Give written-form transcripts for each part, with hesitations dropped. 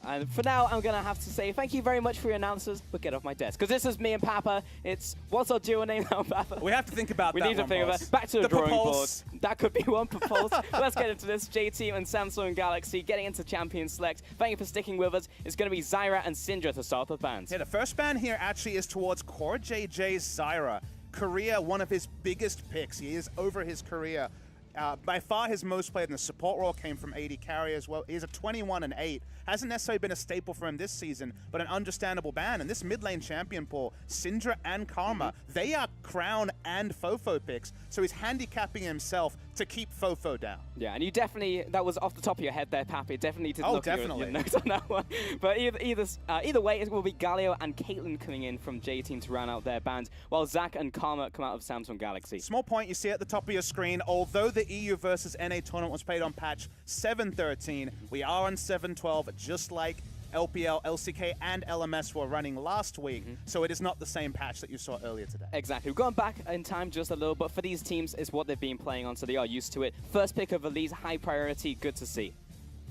And for now, I'm going to have to say thank you very much for your announcers, but get off my desk. Because this is me and Papa. It's, what's our duo name now, Papa? We have to think about that. We need to think about it. Back to the drawing board. That could be one propulse. Let's get into this. J-Team and Samsung Galaxy getting into Champion Select. Thank you for sticking with us. It's going to be Zyra and Syndra to start the bans. Yeah, the first ban here actually is towards Core JJ's Zyra. Korea, one of his biggest picks. He is over his career. By far his most played in the support role came from AD carry as well. He's a 21-8. Hasn't necessarily been a staple for him this season, but an understandable ban. And this mid lane champion pool, Syndra and Karma, they are Crown and Fofo picks, so he's handicapping himself to keep Fofo down. Yeah, and you definitely, that was off the top of your head there, Pappy. Definitely did look at your notes on that one. But either way, it will be Galio and Caitlyn coming in from J-Team to round out their bans, while Zach and Karma come out of Samsung Galaxy. Small point you see at the top of your screen, although the EU versus NA tournament was played on patch 7.13, we are on 7.12, just like LPL, LCK, and LMS were running last week, so it is not the same patch that you saw earlier today. Exactly. We've gone back in time just a little, but for these teams, it's what they've been playing on, so they are used to it. First pick of Elise, high priority, good to see.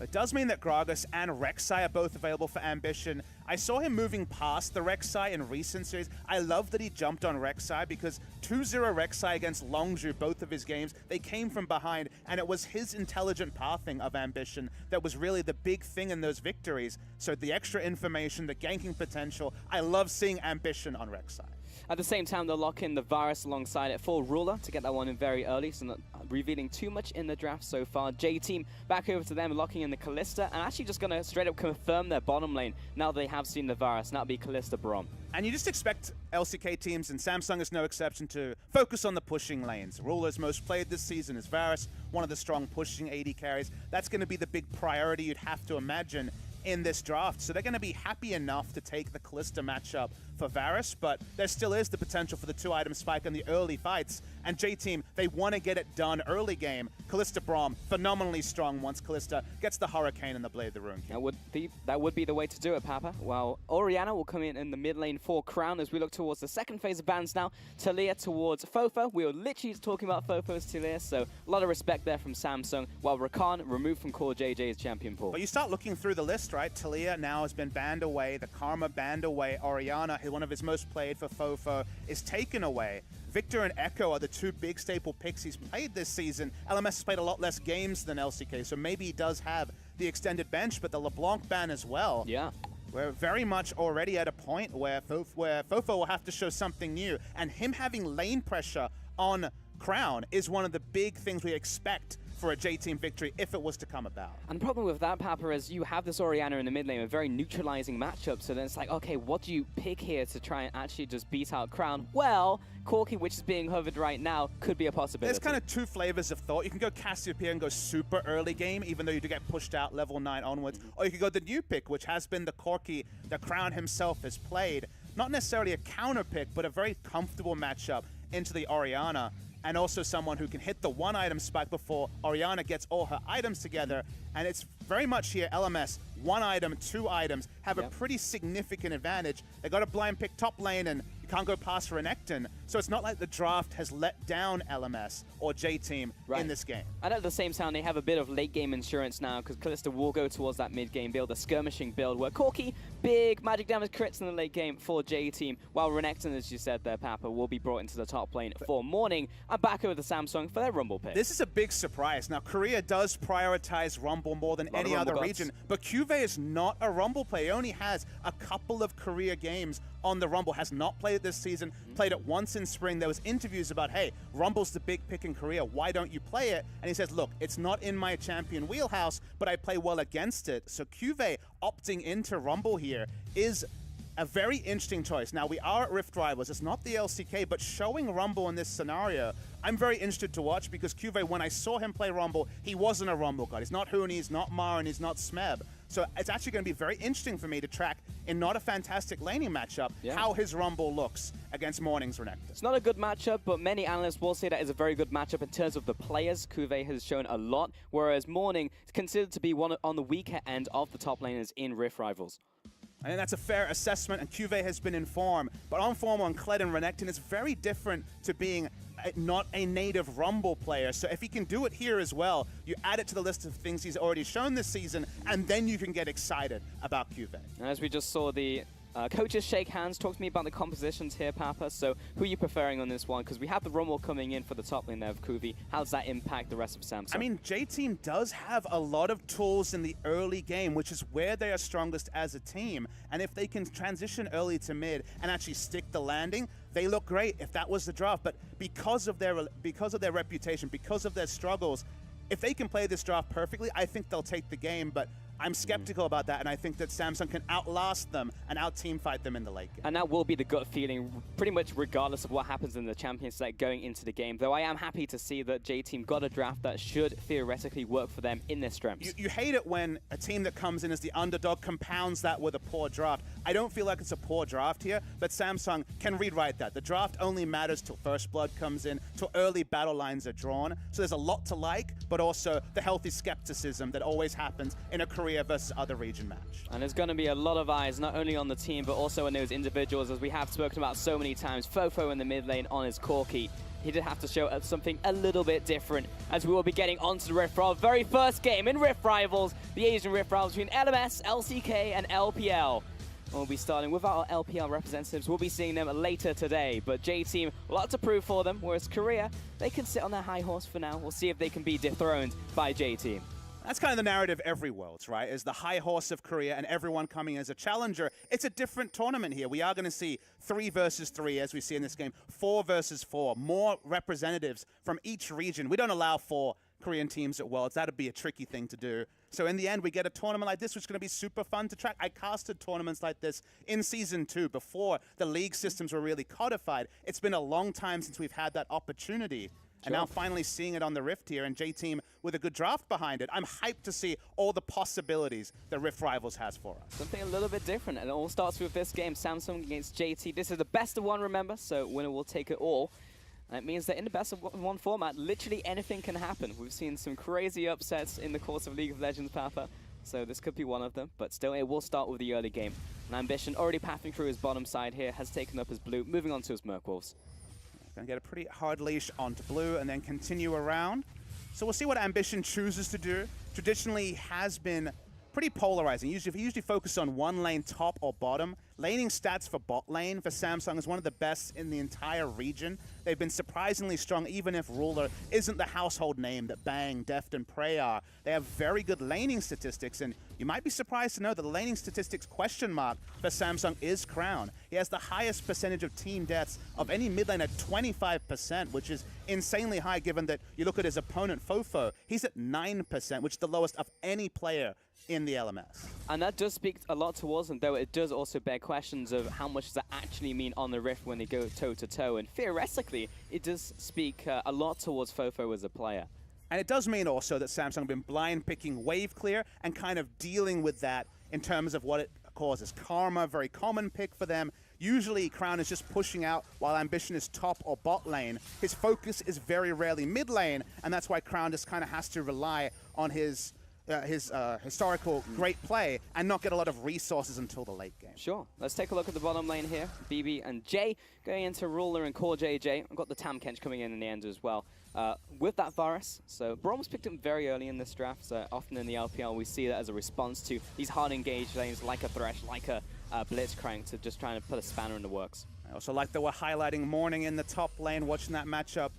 It does mean that Gragas and Rek'Sai are both available for Ambition. I saw him moving past the Rek'Sai in recent series. I love that he jumped on Rek'Sai because 2-0 Rek'Sai against Longzhu, both of his games, they came from behind, and it was his intelligent pathing of Ambition that was really the big thing in those victories. So the extra information, the ganking potential, I love seeing Ambition on Rek'Sai. At the same time, they'll lock in the Varus alongside it for Ruler to get that one in very early, so not revealing too much in the draft so far. J-Team back over to them, locking in the Kalista, and actually just going to straight up confirm their bottom lane now they have seen the Varus, and that'll be Kalista Braum. And you just expect LCK teams, and Samsung is no exception, to focus on the pushing lanes. Ruler's most played this season is Varus, one of the strong pushing AD carries. That's going to be the big priority you'd have to imagine in this draft. So they're going to be happy enough to take the Kalista matchup for Varus, but there still is the potential for the 2-item spike in the early fights. And J-Team, they want to get it done early game. Kalista Braum, phenomenally strong once Kalista gets the Hurricane and the Blade of the Ruin King. That would be the way to do it, Papa. While Orianna will come in the mid lane for Crown as we look towards the second phase of bans now. Talia towards Fofo. We were literally talking about Fofo's Talia, so a lot of respect there from Samsung, while Rakan removed from Core JJ's champion pool. But you start looking through the list, right? Talia now has been banned away, the Karma banned away, Orianna, one of his most played for Fofo, is taken away. Victor and Echo are the two big staple picks he's played this season. LMS has played a lot less games than LCK, so maybe he does have the extended bench, but the LeBlanc ban as well. Yeah. We're very much already at a point where Fofo will have to show something new, and him having lane pressure on Crown is one of the big things we expect for a J-Team victory if it was to come about. And the problem with that, Papa, is you have this Orianna in the mid lane, a very neutralizing matchup, so then it's like, okay, what do you pick here to try and actually just beat out Crown? Well, Corki, which is being hovered right now, could be a possibility. There's kind of two flavors of thought. You can go Cassiopeia and go super early game, even though you do get pushed out level 9 onwards, or you could go the new pick, which has been the Corki that Crown himself has played. Not necessarily a counter pick, but a very comfortable matchup into the Orianna, and also someone who can hit the 1-item spike before Orianna gets all her items together. And it's very much here, LMS, 1 item, 2 items, have a pretty significant advantage. They got a blind pick top lane, and you can't go past Renekton. So it's not like the draft has let down LMS or J-Team in this game. And at the same time, they have a bit of late game insurance now, because Kalista will go towards that mid game build, a skirmishing build, where Corki, big magic damage crits in the late game for J-Team, while Renekton, as you said there, Papa, will be brought into the top lane for Morning. And back over to Samsung for their Rumble pick. This is a big surprise. Now, Korea does prioritize Rumble more than any other region, but Cuvée is not a Rumble player. He only has a couple of Korea games on the Rumble, has not played it this season, played it once in spring. There was interviews about, hey, Rumble's the big pick in Korea, why don't you play it? And he says, look, it's not in my champion wheelhouse, but I play well against it. So Cuvée opting into Rumble here is a very interesting choice. Now, we are at Rift Rivals. It's not the LCK, but showing Rumble in this scenario, I'm very interested to watch, because Cuvée, when I saw him play Rumble, he wasn't a Rumble god. He's not Huni, he's not Mara, and he's not Smeb. So it's actually going to be very interesting for me to track, in not a fantastic laning matchup, how his Rumble looks against Morning's Renekton. It's not a good matchup, but many analysts will say that is a very good matchup in terms of the players. Cuvée has shown a lot, whereas Morning is considered to be one on the weaker end of the top laners in Rift Rivals. I think that's a fair assessment, and Cuvée has been in form. But on form on Kled and Renekton is very different to being not a native Rumble player. So if he can do it here as well, you add it to the list of things he's already shown this season, and then you can get excited about QV. And as we just saw the coaches shake hands, talk to me about the compositions here, Papa. So who are you preferring on this one? Because we have the Rumble coming in for the top lane there of Kuvi. How does that impact the rest of Samsung? I mean, J-Team does have a lot of tools in the early game, which is where they are strongest as a team. And if they can transition early to mid and actually stick the landing, they look great if that was the draft. But because of their reputation, because of their struggles, if they can play this draft perfectly, I think they'll take the game. But I'm skeptical about that, and I think that Samsung can outlast them and out-team fight them in the late game. And that will be the gut feeling, pretty much regardless of what happens in the Champions League going into the game. Though I am happy to see that J-Team got a draft that should theoretically work for them in their strengths. You hate it when a team that comes in as the underdog compounds that with a poor draft. I don't feel like it's a poor draft here, but Samsung can rewrite that. The draft only matters till First Blood comes in, till early battle lines are drawn. So there's a lot to like, but also the healthy skepticism that always happens in a Korea versus other region match. And there's going to be a lot of eyes, not only on the team, but also on those individuals, as we have spoken about so many times. Fofo in the mid lane on his Corki. He did have to show something a little bit different, as we will be getting onto the Rift for our very first game in Rift Rivals, the Asian Rift Rivals between LMS, LCK, and LPL. We'll be starting with our LPL representatives. We'll be seeing them later today, but J-Team, a lot to prove for them, whereas Korea, they can sit on their high horse for now. We'll see if they can be dethroned by J-Team. That's kind of the narrative every Worlds, right? Is the high horse of Korea and everyone coming as a challenger. It's a different tournament here. We are going to see 3 versus 3 as we see in this game, 4 versus 4, more representatives from each region. We don't allow 4 Korean teams at Worlds. That'd be a tricky thing to do. So in the end, we get a tournament like this, which is going to be super fun to track. I casted tournaments like this in Season 2 before the league systems were really codified. It's been a long time since we've had that opportunity. And now finally seeing it on the Rift here, and J-Team with a good draft behind it. I'm hyped to see all the possibilities that Rift Rivals has for us. Something a little bit different, and it all starts with this game, Samsung against JT. This is the best of one, remember, so winner will take it all. And it means that in the best of one format, literally anything can happen. We've seen some crazy upsets in the course of League of Legends, Papa, so this could be one of them, but still it will start with the early game. And Ambition, already pathing through his bottom side here, has taken up his blue, moving on to his Merc Wolves. Going to get a pretty hard leash onto blue and then continue around. So we'll see what Ambition chooses to do. Traditionally has been pretty polarizing. He usually focus on one lane, top or bottom. Laning stats for bot lane for Samsung is one of the best in the entire region. They've been surprisingly strong, even if Ruler isn't the household name that Bang, Deft, and Prey are. They have very good laning statistics, and you might be surprised to know that the laning statistics question mark for Samsung is Crown. He has the highest percentage of team deaths of any mid lane at 25%, which is insanely high given that you look at his opponent, Fofo. He's at 9%, which is the lowest of any player in the LMS. And that does speak a lot towards them, though it does also bear questions of how much does that actually mean on the Rift when they go toe-to-toe. And theoretically, it does speak a lot towards Fofo as a player. And it does mean also that Samsung have been blind picking wave clear and kind of dealing with that in terms of what it causes. Karma, very common pick for them. Usually Crown is just pushing out while Ambition is top or bot lane. His focus is very rarely mid lane, and that's why Crown just kind of has to rely on his historical great play and not get a lot of resources until the late game. Sure. Let's take a look at the bottom lane here. BB and Jay going into Ruler and Core JJ. I've got the Tam Kench coming in the end as well. With that Varus, so Brom's picked him very early in this draft, so often in the LPL we see that as a response to these hard engaged lanes like a Thresh, like a Blitzcrank, to just trying to put a spanner in the works. I also like that we're highlighting Morning in the top lane, watching that matchup.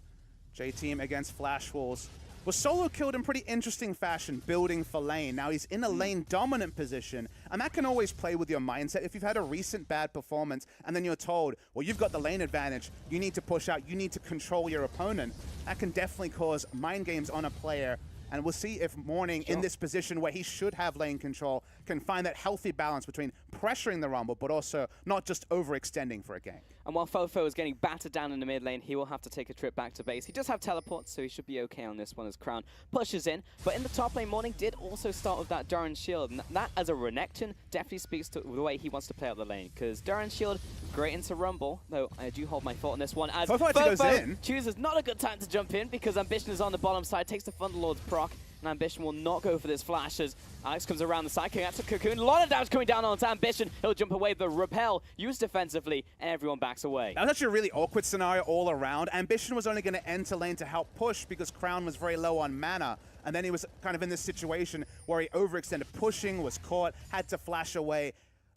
J-Team against Flash Wolves. Was solo killed in pretty interesting fashion, building for lane. Now he's in a lane dominant position, and that can always play with your mindset. If you've had a recent bad performance and then you're told, well, you've got the lane advantage, you need to push out, you need to control your opponent, that can definitely cause mind games on a player. And we'll see if Morning, in this position where he should have lane control, can find that healthy balance between pressuring the Rumble, but also not just overextending for a gank. And while Fofo is getting battered down in the mid lane, he will have to take a trip back to base. He does have teleport, so he should be okay on this one as Crown pushes in. But in the top lane, Morning did also start with that Duran Shield. And that, as a Renekton, definitely speaks to the way he wants to play out the lane. Because Duran Shield, great into Rumble, though I do hold my thought on this one. As Fofo goes in. Chooses not a good time to jump in, because Ambition is on the bottom side, takes the Thunderlord's proc. And Ambition will not go for this flash as Alex comes around the side. That's a Cocoon. A lot of damage coming down onto Ambition. He'll jump away, but Repel used defensively, and everyone backs away. That was actually a really awkward scenario all around. Ambition was only going to enter lane to help push because Crown was very low on mana. And then he was kind of in this situation where he overextended pushing, was caught, had to flash away.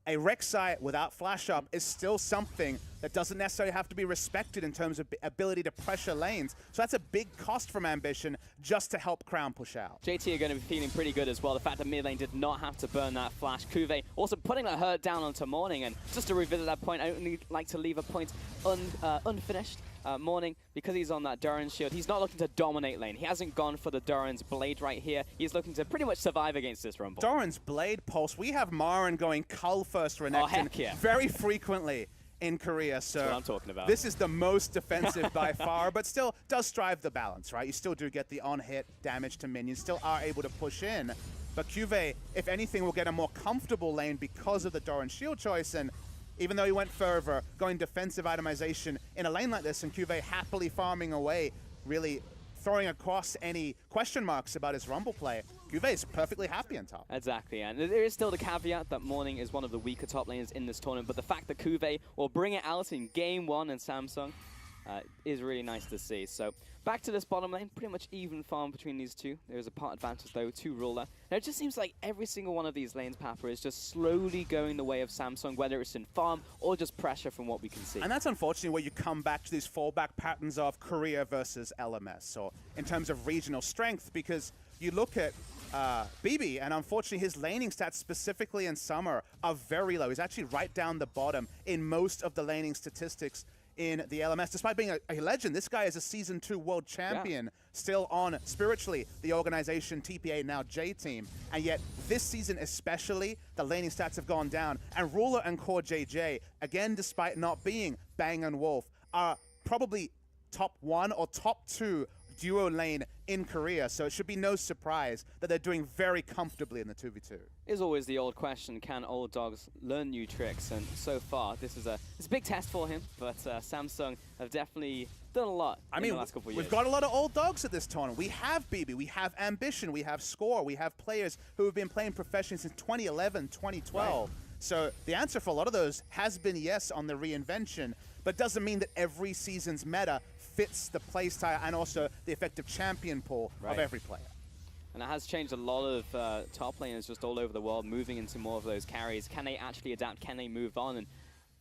A Rek'Sai without flash up is still something that doesn't necessarily have to be respected in terms of ability to pressure lanes. So that's a big cost from Ambition just to help Crown push out. JT are going to be feeling pretty good as well. The fact that mid lane did not have to burn that flash. Cuvée also putting that hurt down onto Morning. And just to revisit that point, I only like to leave a point unfinished. Morning, because he's on that Duran's shield, he's not looking to dominate lane. He hasn't gone for the Duran's Blade right here. He's looking to pretty much survive against this Rumble. Duran's Blade Pulse. We have Marin going Cull first Renekton very frequently in Korea. So that's what I'm talking about. This is the most defensive by far, but still does strive the balance, right? You still do get the on-hit damage to minions, still are able to push in. But Cuvée, if anything, will get a more comfortable lane because of the Duran's shield choice. And even though he went further, going defensive itemization in a lane like this, and Cuvée happily farming away, really throwing across any question marks about his Rumble play, Cuvée is perfectly happy on top. Exactly, and there is still the caveat that Morning is one of the weaker top laners in this tournament, but the fact that Cuvée will bring it out in Game 1 in Samsung is really nice to see. So back to this bottom lane, pretty much even farm between these two. There is a part advantage though to Ruler. Now it just seems like every single one of these lanes, Papa, is just slowly going the way of Samsung, whether it's in farm or just pressure from what we can see. And that's unfortunately where you come back to these fallback patterns of Korea versus LMS, or in terms of regional strength, because you look at BB, and unfortunately his laning stats, specifically in summer, are very low. He's actually right down the bottom in most of the laning statistics in the LMS. Despite being a legend, this guy is a Season 2 world champion, still on, spiritually, the organization TPA, now J-Team. And yet, this season especially, the laning stats have gone down. And Ruler and Core JJ, again, despite not being Bang and Wolf, are probably top 1 or top 2 duo lane in Korea, so it should be no surprise that they're doing very comfortably in the 2v2. Is always the old question, can old dogs learn new tricks? And so far, it's a big test for him, but Samsung have definitely done a lot in the last couple of years. We've got a lot of old dogs at this tournament. We have BB, we have Ambition, we have Score, we have players who have been playing professionally since 2011, 2012. Right. So the answer for a lot of those has been yes on the reinvention, but doesn't mean that every season's meta fits the playstyle and also the effective champion pool of every player. And it has changed a lot of top laners just all over the world, moving into more of those carries. Can they actually adapt? Can they move on? And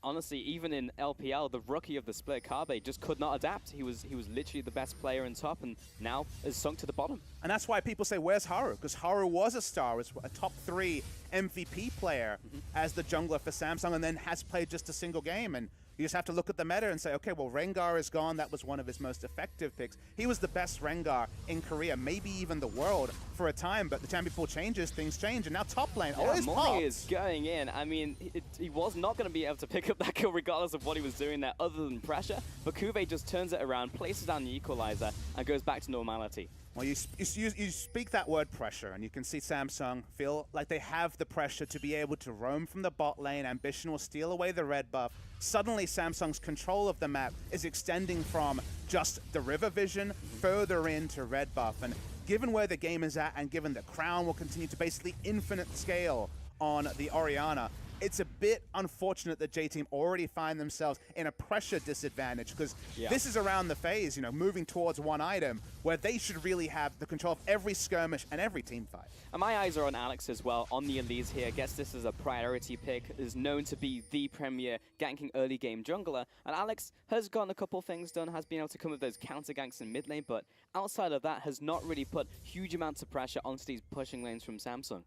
honestly, even in LPL, the rookie of the split, Kabe, just could not adapt. He was literally the best player in top, and now is sunk to the bottom. And that's why people say, where's Haru? Because Haru was a star, was a top 3 MVP player as the jungler for Samsung, and then has played just a single game. And you just have to look at the meta and say, okay, well, Rengar is gone. That was one of his most effective picks. He was the best Rengar in Korea, maybe even the world for a time, but the champion pool changes, things change, and now top lane always Morning is going in. I mean, he was not going to be able to pick up that kill regardless of what he was doing there other than pressure, but Cuvée just turns it around, places down the equalizer, and goes back to normality. Well, you speak that word pressure, and you can see Samsung feel like they have the pressure to be able to roam from the bot lane. Ambition will steal away the red buff. Suddenly, Samsung's control of the map is extending from just the river vision further into red buff. And given where the game is at, and given that Crown will continue to basically infinite scale on the Orianna, it's a bit unfortunate that J-Team already find themselves in a pressure disadvantage, because this is around the phase, moving towards one item where they should really have the control of every skirmish and every team fight. And my eyes are on Alex as well, on the Elise here. I guess this is a priority pick, is known to be the premier ganking early game jungler. And Alex has gotten a couple things done, has been able to come with those counter ganks in mid lane, but outside of that has not really put huge amounts of pressure onto these pushing lanes from Samsung.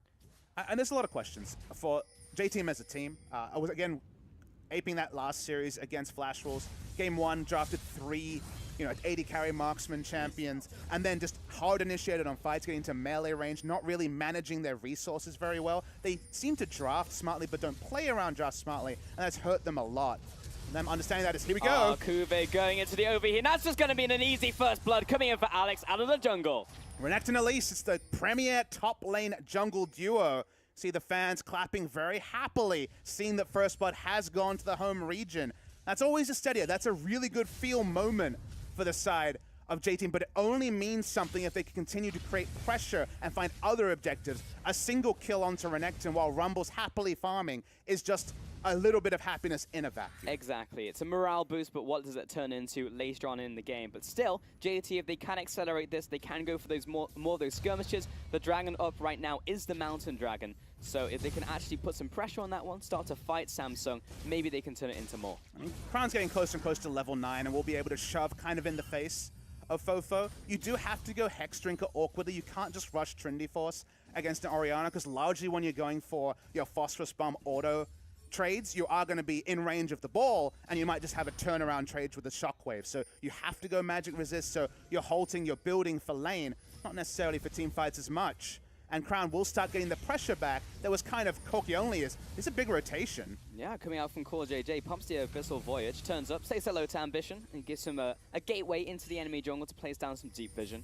And there's a lot of questions for J-Team as a team. I was, again, aping that last series against Flash Wolves. Game 1, drafted 3, 80 carry marksman champions, and then just hard initiated on fights, getting to melee range, not really managing their resources very well. They seem to draft smartly, but don't play around draft smartly, and that's hurt them a lot. And them understanding that is, here we go. Cuvée going into the overheat. That's just going to be an easy first blood coming in for Alex out of the jungle. Renekton Elise, it's the premier top lane jungle duo. See the fans clapping very happily, seeing that First Blood has gone to the home region. That's always a steadier. That's a really good feel moment for the side of J-Team, but it only means something if they can continue to create pressure and find other objectives. A single kill onto Renekton while Rumble's happily farming is just a little bit of happiness in a vacuum. Exactly. It's a morale boost, but what does it turn into later on in the game? But still, JT, if they can accelerate this, they can go for those more of those skirmishes. The dragon up right now is the mountain dragon. So if they can actually put some pressure on that one, start to fight Samsung, maybe they can turn it into more. I mean, Crown's getting closer and closer to level 9, and we'll be able to shove kind of in the face of Fofo. You do have to go Hex Drinker awkwardly. You can't just rush Trinity Force against an Orianna, because largely when you're going for your Phosphorus Bomb auto trades, you are going to be in range of the ball, and you might just have a turnaround trade with a Shockwave. So you have to go Magic Resist, so you're halting, you're building for lane, not necessarily for team fights as much. And Crown will start getting the pressure back that was kind of Corki only. It's a big rotation. Yeah, coming out from Core JJ, pumps the Abyssal Voyage, turns up, says hello to Ambition, and gives him a gateway into the enemy jungle to place down some deep vision.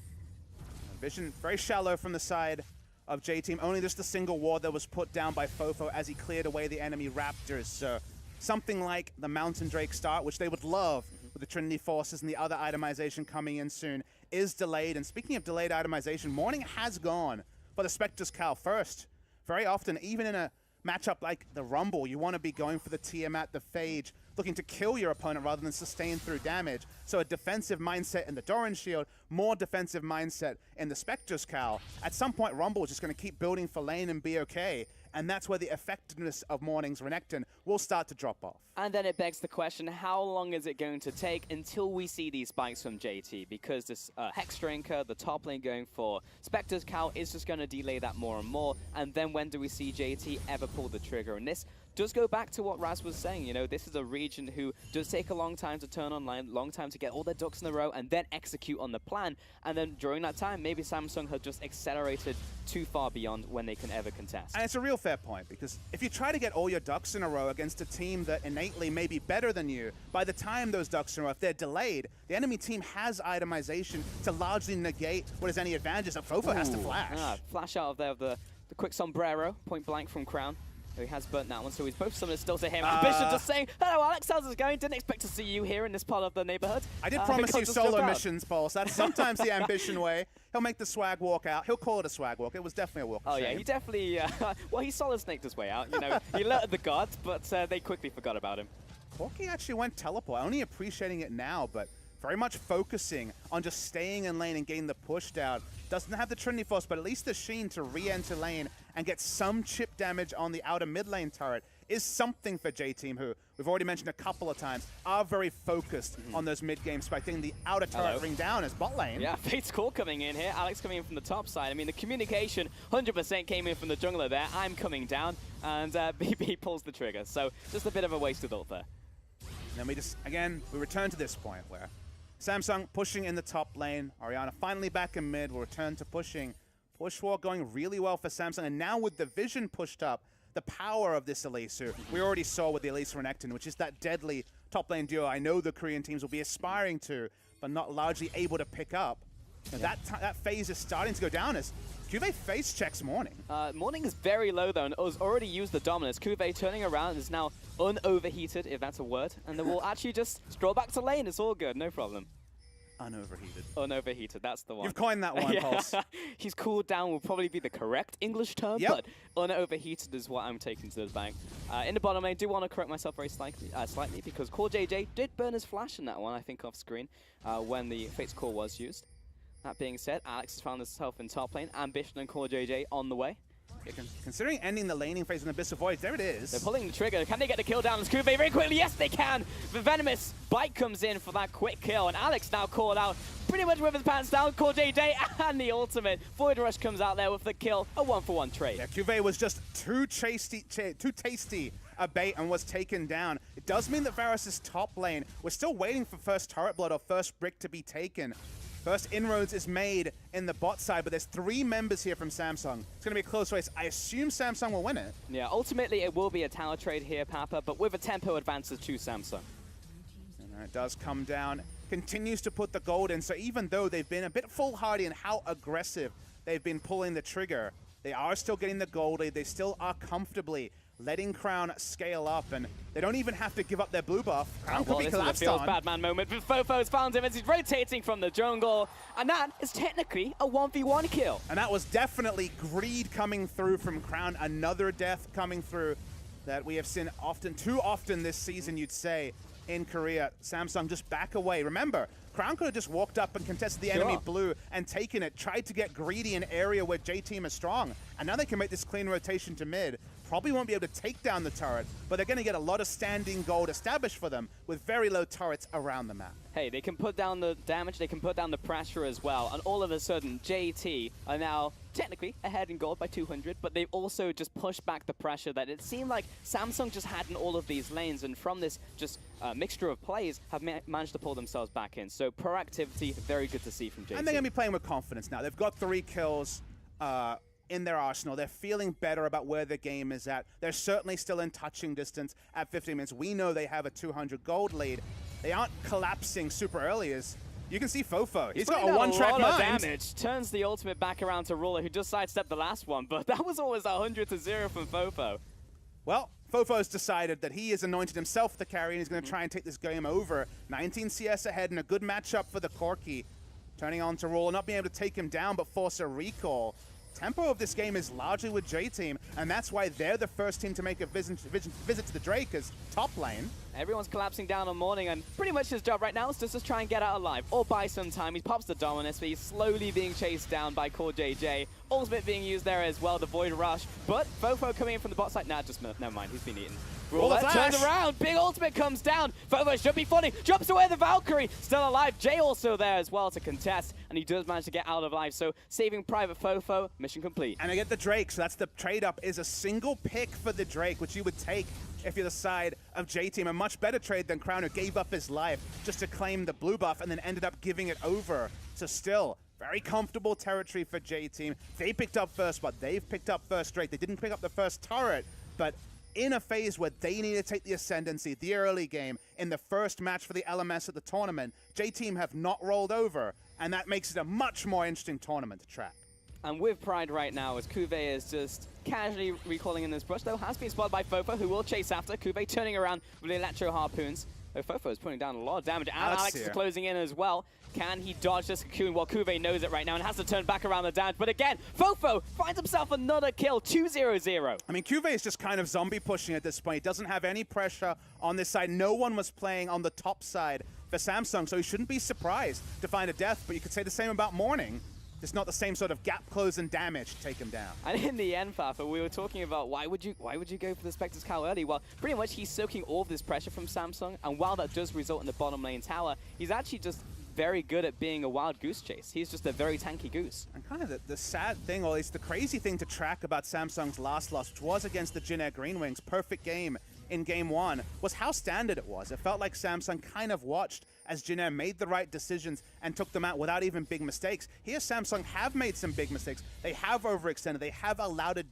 Vision very shallow from the side of J-Team. Only just a single ward that was put down by Fofo as he cleared away the enemy Raptors. So something like the Mountain Drake start, which they would love with the Trinity Forces and the other itemization coming in soon, is delayed. And speaking of delayed itemization, Morning has gone for the Spectre's Cowl first. Very often, even in a matchup like the Rumble, you want to be going for the Tiamat, the Phage, looking to kill your opponent rather than sustain through damage. So a defensive mindset in the Doran Shield, more defensive mindset in the Spectre's Cowl. At some point, Rumble is just going to keep building for lane and be okay. And that's where the effectiveness of Morning's Renekton will start to drop off. And then it begs the question, how long is it going to take until we see these spikes from JT? Because this Hex Drinker, the top lane going for Spectre's Cowl, is just going to delay that more and more. And then when do we see JT ever pull the trigger? And this does go back to what Raz was saying. You know, this is a region who does take a long time to turn online, long time to get all their ducks in a row and then execute on the plan. And then during that time, maybe Samsung had just accelerated too far beyond when they can ever contest. And it's a real fair point, because if you try to get all your ducks in a row against a team that innately may be better than you, by the time those ducks in a row, if they're delayed, the enemy team has itemization to largely negate what is any advantages. Fofo has to flash. Flash out of there of the quick sombrero, point blank from Crown. He has burnt that one, so he's both summoners still to him. Ambition just saying, hello Alex, how's it going? Didn't expect to see you here in this part of the neighborhood. I did promise you solo missions, Pulse. That's sometimes the Ambition way. He'll make the swag walk out. He'll call it a swag walk. It was definitely a walk of shame. Yeah, he definitely, well, he solid snaked his way out. You know, he alerted the gods, but they quickly forgot about him. Corki actually went teleport, only appreciating it now, but very much focusing on just staying in lane and getting the push down. Doesn't have the Trinity Force, but at least the Sheen to re-enter lane and get some chip damage on the outer mid lane turret is something for J-Team, who we've already mentioned a couple of times, are very focused on those mid-game spikes, getting the outer turret ring down as bot lane. Yeah, Fate's Call coming in here. Alex coming in from the top side. I mean, the communication 100% came in from the jungler there. I'm coming down, and BB pulls the trigger. So just a bit of a wasted ult there. And then we just, again, we return to this point where Samsung pushing in the top lane. Orianna finally back in mid. Will return to pushing. Push war going really well for Samsung. And now with the vision pushed up, the power of this Elise, who we already saw with the Elise Renekton, which is that deadly top lane duo I know the Korean teams will be aspiring to, but not largely able to pick up. Yeah. That phase is starting to go down as Cuvée face checks Morning. Morning is very low though, and has already used the dominance. Cuvée turning around is now unoverheated, if that's a word, and then we'll actually just stroll back to lane. It's all good, no problem. Unoverheated. Unoverheated, that's the one. You've coined that one, yeah. Pulse. He's cooled down will probably be the correct English term, but unoverheated is what I'm taking to the bank. In the bottom lane, I do want to correct myself very slightly because Core JJ did burn his flash in that one, I think, off screen, when the Fate's Call was used. That being said, Alex has found himself in top lane. Ambition and Core JJ on the way. Yeah, considering ending the laning phase in Abyssal Void, there it is. They're pulling the trigger. Can they get the kill down on Cuvée very quickly? Yes, they can. The Venomous Bite comes in for that quick kill, and Alex now called out pretty much with his pants down. Core JJ and the ultimate. Void Rush comes out there with the kill. A 1-for-1 trade. Yeah, Cuvée was just too tasty a bait and was taken down. It does mean that Varus' top lane, we're still waiting for first turret blood or first brick to be taken. First inroads is made in the bot side, but there's 3 members here from Samsung. It's going to be a close race. I assume Samsung will win it. Yeah, ultimately it will be a tower trade here, Papa, but with a tempo advantage to Samsung. And it does come down. Continues to put the gold in, so even though they've been a bit foolhardy in how aggressive they've been pulling the trigger, they are still getting the gold lead. They still are comfortably letting Crown scale up, and they don't even have to give up their blue buff. Crown could be collapsed this is a on. bad man moment, but Fofo's found him as he's rotating from the jungle, and that is technically a 1v1 kill. And that was definitely greed coming through from Crown. Another death coming through that we have seen too often this season, you'd say, in Korea. Samsung just back away. Remember, Crown could have just walked up and contested the enemy blue and taken it, tried to get greedy in an area where J-Team is strong. And now they can make this clean rotation to mid. Probably won't be able to take down the turret, but they're going to get a lot of standing gold established for them with very low turrets around the map. Hey, they can put down the damage, they can put down the pressure as well, and all of a sudden, JT are now technically ahead in gold by 200, but they've also just pushed back the pressure that it seemed like Samsung just had in all of these lanes, and from this just mixture of plays, have managed to pull themselves back in. So proactivity, very good to see from JT. And they're going to be playing with confidence now. They've got 3 kills in their arsenal. They're feeling better about where the game is at. They're certainly still in touching distance at 15 minutes. We know they have a 200 gold lead. They aren't collapsing super early as you can see Fofo. He's got a one-track mind. Damage. Turns the ultimate back around to Ruler, who just sidestepped the last one, but that was always 100-0 from Fofo. Well, Fofo's decided that he has anointed himself the carry and he's going to try and take this game over. 19 CS ahead and a good matchup for the Corki. Turning on to Ruler, not being able to take him down but force a recall. Tempo of this game is largely with J-Team, and that's why they're the first team to make a visit to the Drake as top lane. Everyone's collapsing down on Morning, and pretty much his job right now is just to try and get out alive, or buy some time. He pops the Dominus, but he's slowly being chased down by Core JJ. Ultimate being used there as well, the Void Rush, but Fofo coming in from the bot side. Nah, just never mind, he's been eaten. Ruler turns around, big ultimate comes down. Fofo should be funny, drops away the Valkyrie, still alive. Jay also there as well to contest, and he does manage to get out of life. So saving Private Fofo, mission complete. And I get the Drake, so that's the trade-up, is a single pick for the Drake, which you would take if you're the side of J-Team. A much better trade than Crown, who gave up his life just to claim the blue buff and then ended up giving it over. So still, very comfortable territory for J-Team. They picked up first, but they've picked up first Drake. They didn't pick up the first turret, but in a phase where they need to take the ascendancy, the early game, in the first match for the LMS at the tournament, J-Team have not rolled over, and that makes it a much more interesting tournament to track. And with Pride right now, as Cuvée is just casually recalling in this brush, though has been spotted by Fofo, who will chase after. Cuvée turning around with the Electro Harpoons. Though Fofo is putting down a lot of damage, and Alex is closing in as well. Can he dodge this cocoon? Well, Cuvée knows it right now and has to turn back around the damage. But again, Fofo finds himself another kill, 2-0-0. I mean, Cuvée is just kind of zombie pushing at this point. He doesn't have any pressure on this side. No one was playing on the top side for Samsung, so he shouldn't be surprised to find a death. But you could say the same about Morning. It's not the same sort of gap close and damage to take him down. And in the end, Fafa, we were talking about why would you go for the Spectre's Cow early? Well, pretty much he's soaking all of this pressure from Samsung, and while that does result in the bottom lane tower, he's actually just very good at being a wild goose chase. He's just a very tanky goose. And kind of the sad thing, or at least the crazy thing to track about Samsung's last loss, which was against the Jin Air Green Wings, perfect game in game 1, was how standard it was. It felt like Samsung kind of watched as Jin Air made the right decisions and took them out without even big mistakes. Here, Samsung have made some big mistakes. They have overextended. They have allowed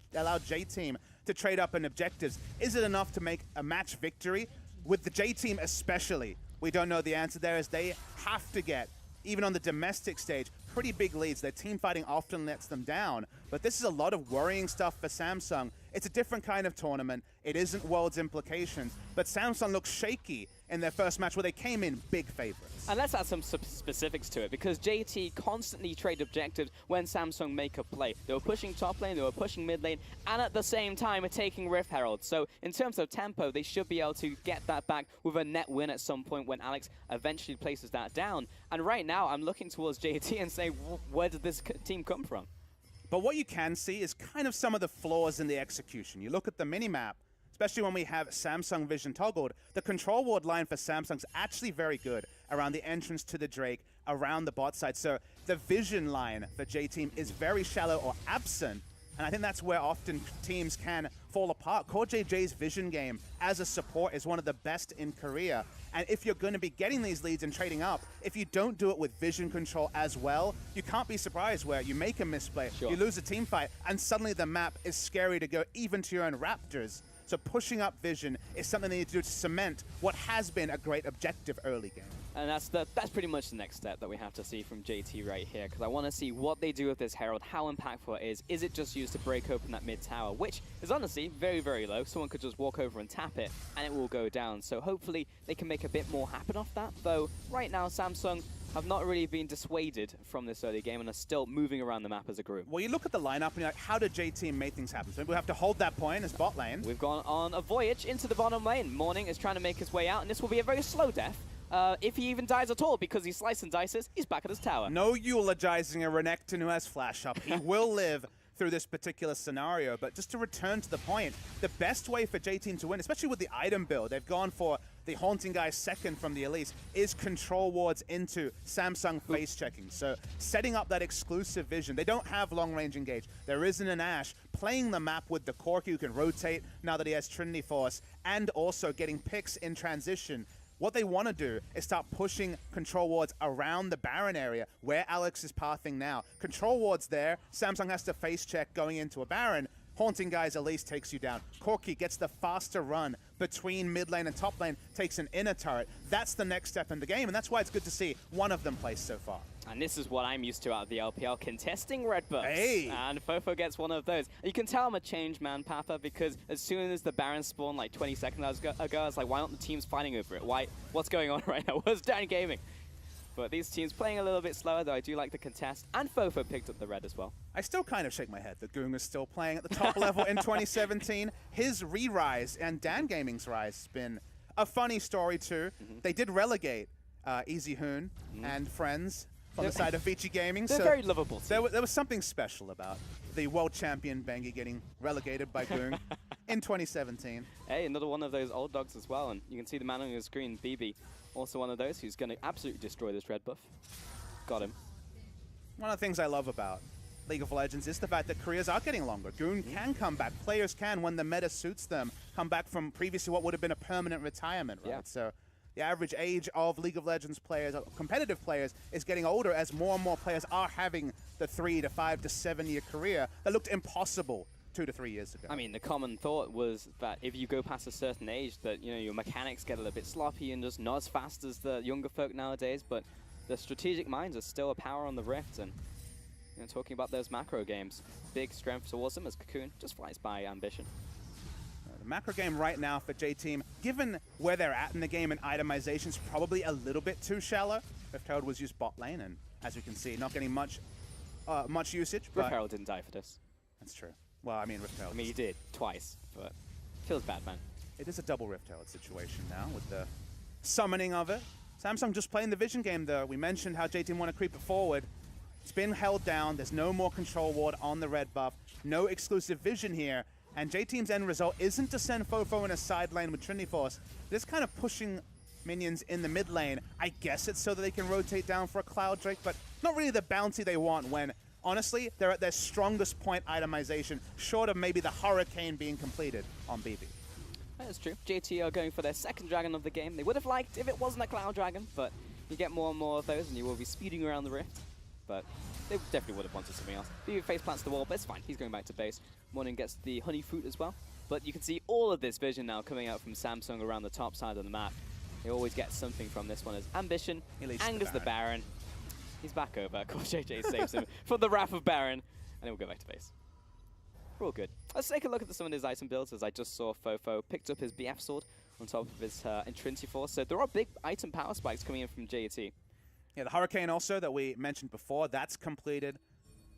J-Team to trade up in objectives. Is it enough to make a match victory? With the J-Team especially, we don't know the answer there, as they have to get, even on the domestic stage, pretty big leads. Their team fighting often lets them down, but this is a lot of worrying stuff for Samsung. It's a different kind of tournament. It isn't Worlds implications, but Samsung looks shaky in their first match where they came in big favorites. And let's add some specifics to it, because JT constantly trade objectives when Samsung make a play. They were pushing top lane, they were pushing mid lane, and at the same time taking Rift Herald. So in terms of tempo, they should be able to get that back with a net win at some point when Alex eventually places that down. And right now, I'm looking towards JT and saying, where did this team come from? But what you can see is kind of some of the flaws in the execution. You look at the minimap, especially when we have Samsung Vision toggled, the control ward line for Samsung's actually very good around the entrance to the Drake, around the bot side. So the vision line for J-Team is very shallow or absent, and I think that's where often teams can fall apart. Core JJ's vision game as a support is one of the best in Korea. And if you're going to be getting these leads and trading up, if you don't do it with vision control as well, you can't be surprised where you make a misplay, you lose a team fight, and suddenly the map is scary to go even to your own Raptors. So pushing up vision is something they need to do to cement what has been a great objective early game. And that's pretty much the next step that we have to see from JT right here, because I want to see what they do with this Herald, how impactful it is. Is it just used to break open that mid tower, which is honestly very, very low. Someone could just walk over and tap it, and it will go down. So hopefully they can make a bit more happen off that. Though right now, Samsung have not really been dissuaded from this early game and are still moving around the map as a group. Well, you look at the lineup and you're like, how did JT make things happen? So we have to hold that point as bot lane. We've gone on a voyage into the bottom lane. Morning is trying to make his way out, and this will be a very slow death. If he even dies at all, because he slices and dices, he's back at his tower. No eulogizing a Renekton who has flash up. He will live through this particular scenario, but just to return to the point, the best way for J-Team to win, especially with the item build, they've gone for the Haunting Guy second from the Elise, is control wards into Samsung face checking. So setting up that exclusive vision. They don't have long range engage. There isn't an Ashe. Playing the map with the Corki who can rotate now that he has Trinity Force, and also getting picks in transition. What they want to do is start pushing control wards around the Baron area where Alex is pathing now. Control wards there, Samsung has to face check going into a Baron. Haunting Guys at least takes you down. Corki gets the faster run between mid lane and top lane, takes an inner turret. That's the next step in the game, and that's why it's good to see one of them place so far. And this is what I'm used to out of the LPL, contesting red buffs. Hey. And Fofo gets one of those. You can tell I'm a changed man, Papa, because as soon as the Baron spawned like 20 seconds ago, I was like, why aren't the teams fighting over it? What's going on right now? What's Dan Gaming? But these teams playing a little bit slower, though I do like the contest. And Fofo picked up the red as well. I still kind of shake my head that Goong is still playing at the top level in 2017. His re-rise and Dan Gaming's rise has been a funny story too. They did relegate Easy Hoon and friends from the side of Vici Gaming. They're so very lovable. There was something special about the world champion Bengi getting relegated by Goong in 2017. Hey, another one of those old dogs as well. And you can see the man on your screen, BB. Also one of those who's going to absolutely destroy this red buff. Got him. One of the things I love about League of Legends is the fact that careers are getting longer. Goong can come back. Players can, when the meta suits them, come back from previously what would have been a permanent retirement, right? Yeah. So the average age of League of Legends players, competitive players, is getting older as more and more players are having the 3 to 5 to 7 year career that looked impossible 2 to 3 years ago. I mean, the common thought was that if you go past a certain age, that your mechanics get a little bit sloppy and just not as fast as the younger folk nowadays. But the strategic minds are still a power on the Rift, and talking about those macro games, big strength towards them as Cocoon just flies by Ambition. The macro game right now for J-Team, given where they're at in the game and itemization, is probably a little bit too shallow. Rift Herald was used bot lane, and as you can see, not getting much usage. Rift Herald didn't die for this. That's true. Well, I mean, Rift Herald. I mean, he did twice, but feels bad, man. It is a double Rift Herald situation now with the summoning of it. Samsung just playing the vision game, though. We mentioned how J-Team want to creep it forward. It's been held down. There's no more control ward on the red buff. No exclusive vision here. And J-Team's end result isn't to send Fofo in a side lane with Trinity Force. It's kind of pushing minions in the mid lane. I guess it's so that they can rotate down for a Cloud Drake, but not really the bounty they want when, honestly, they're at their strongest point itemization, short of maybe the Hurricane being completed on BB. That is true. JT are going for their second dragon of the game. They would have liked if it wasn't a Cloud Dragon, but you get more and more of those and you will be speeding around the Rift. But they definitely would have wanted something else. BB face plants the wall, but it's fine. He's going back to base. Morning gets the honey fruit as well. But you can see all of this vision now coming out from Samsung around the top side of the map. They always get something from this one as Ambition angers the Baron. He's back over. Of course, JJ saves him from the wrath of Baron. And then we'll go back to base. We're all good. Let's take a look at some of his item builds, as I just saw Fofo picked up his BF sword on top of his Intrinity Force. So there are big item power spikes coming in from JT. Yeah, the Hurricane also that we mentioned before, that's completed.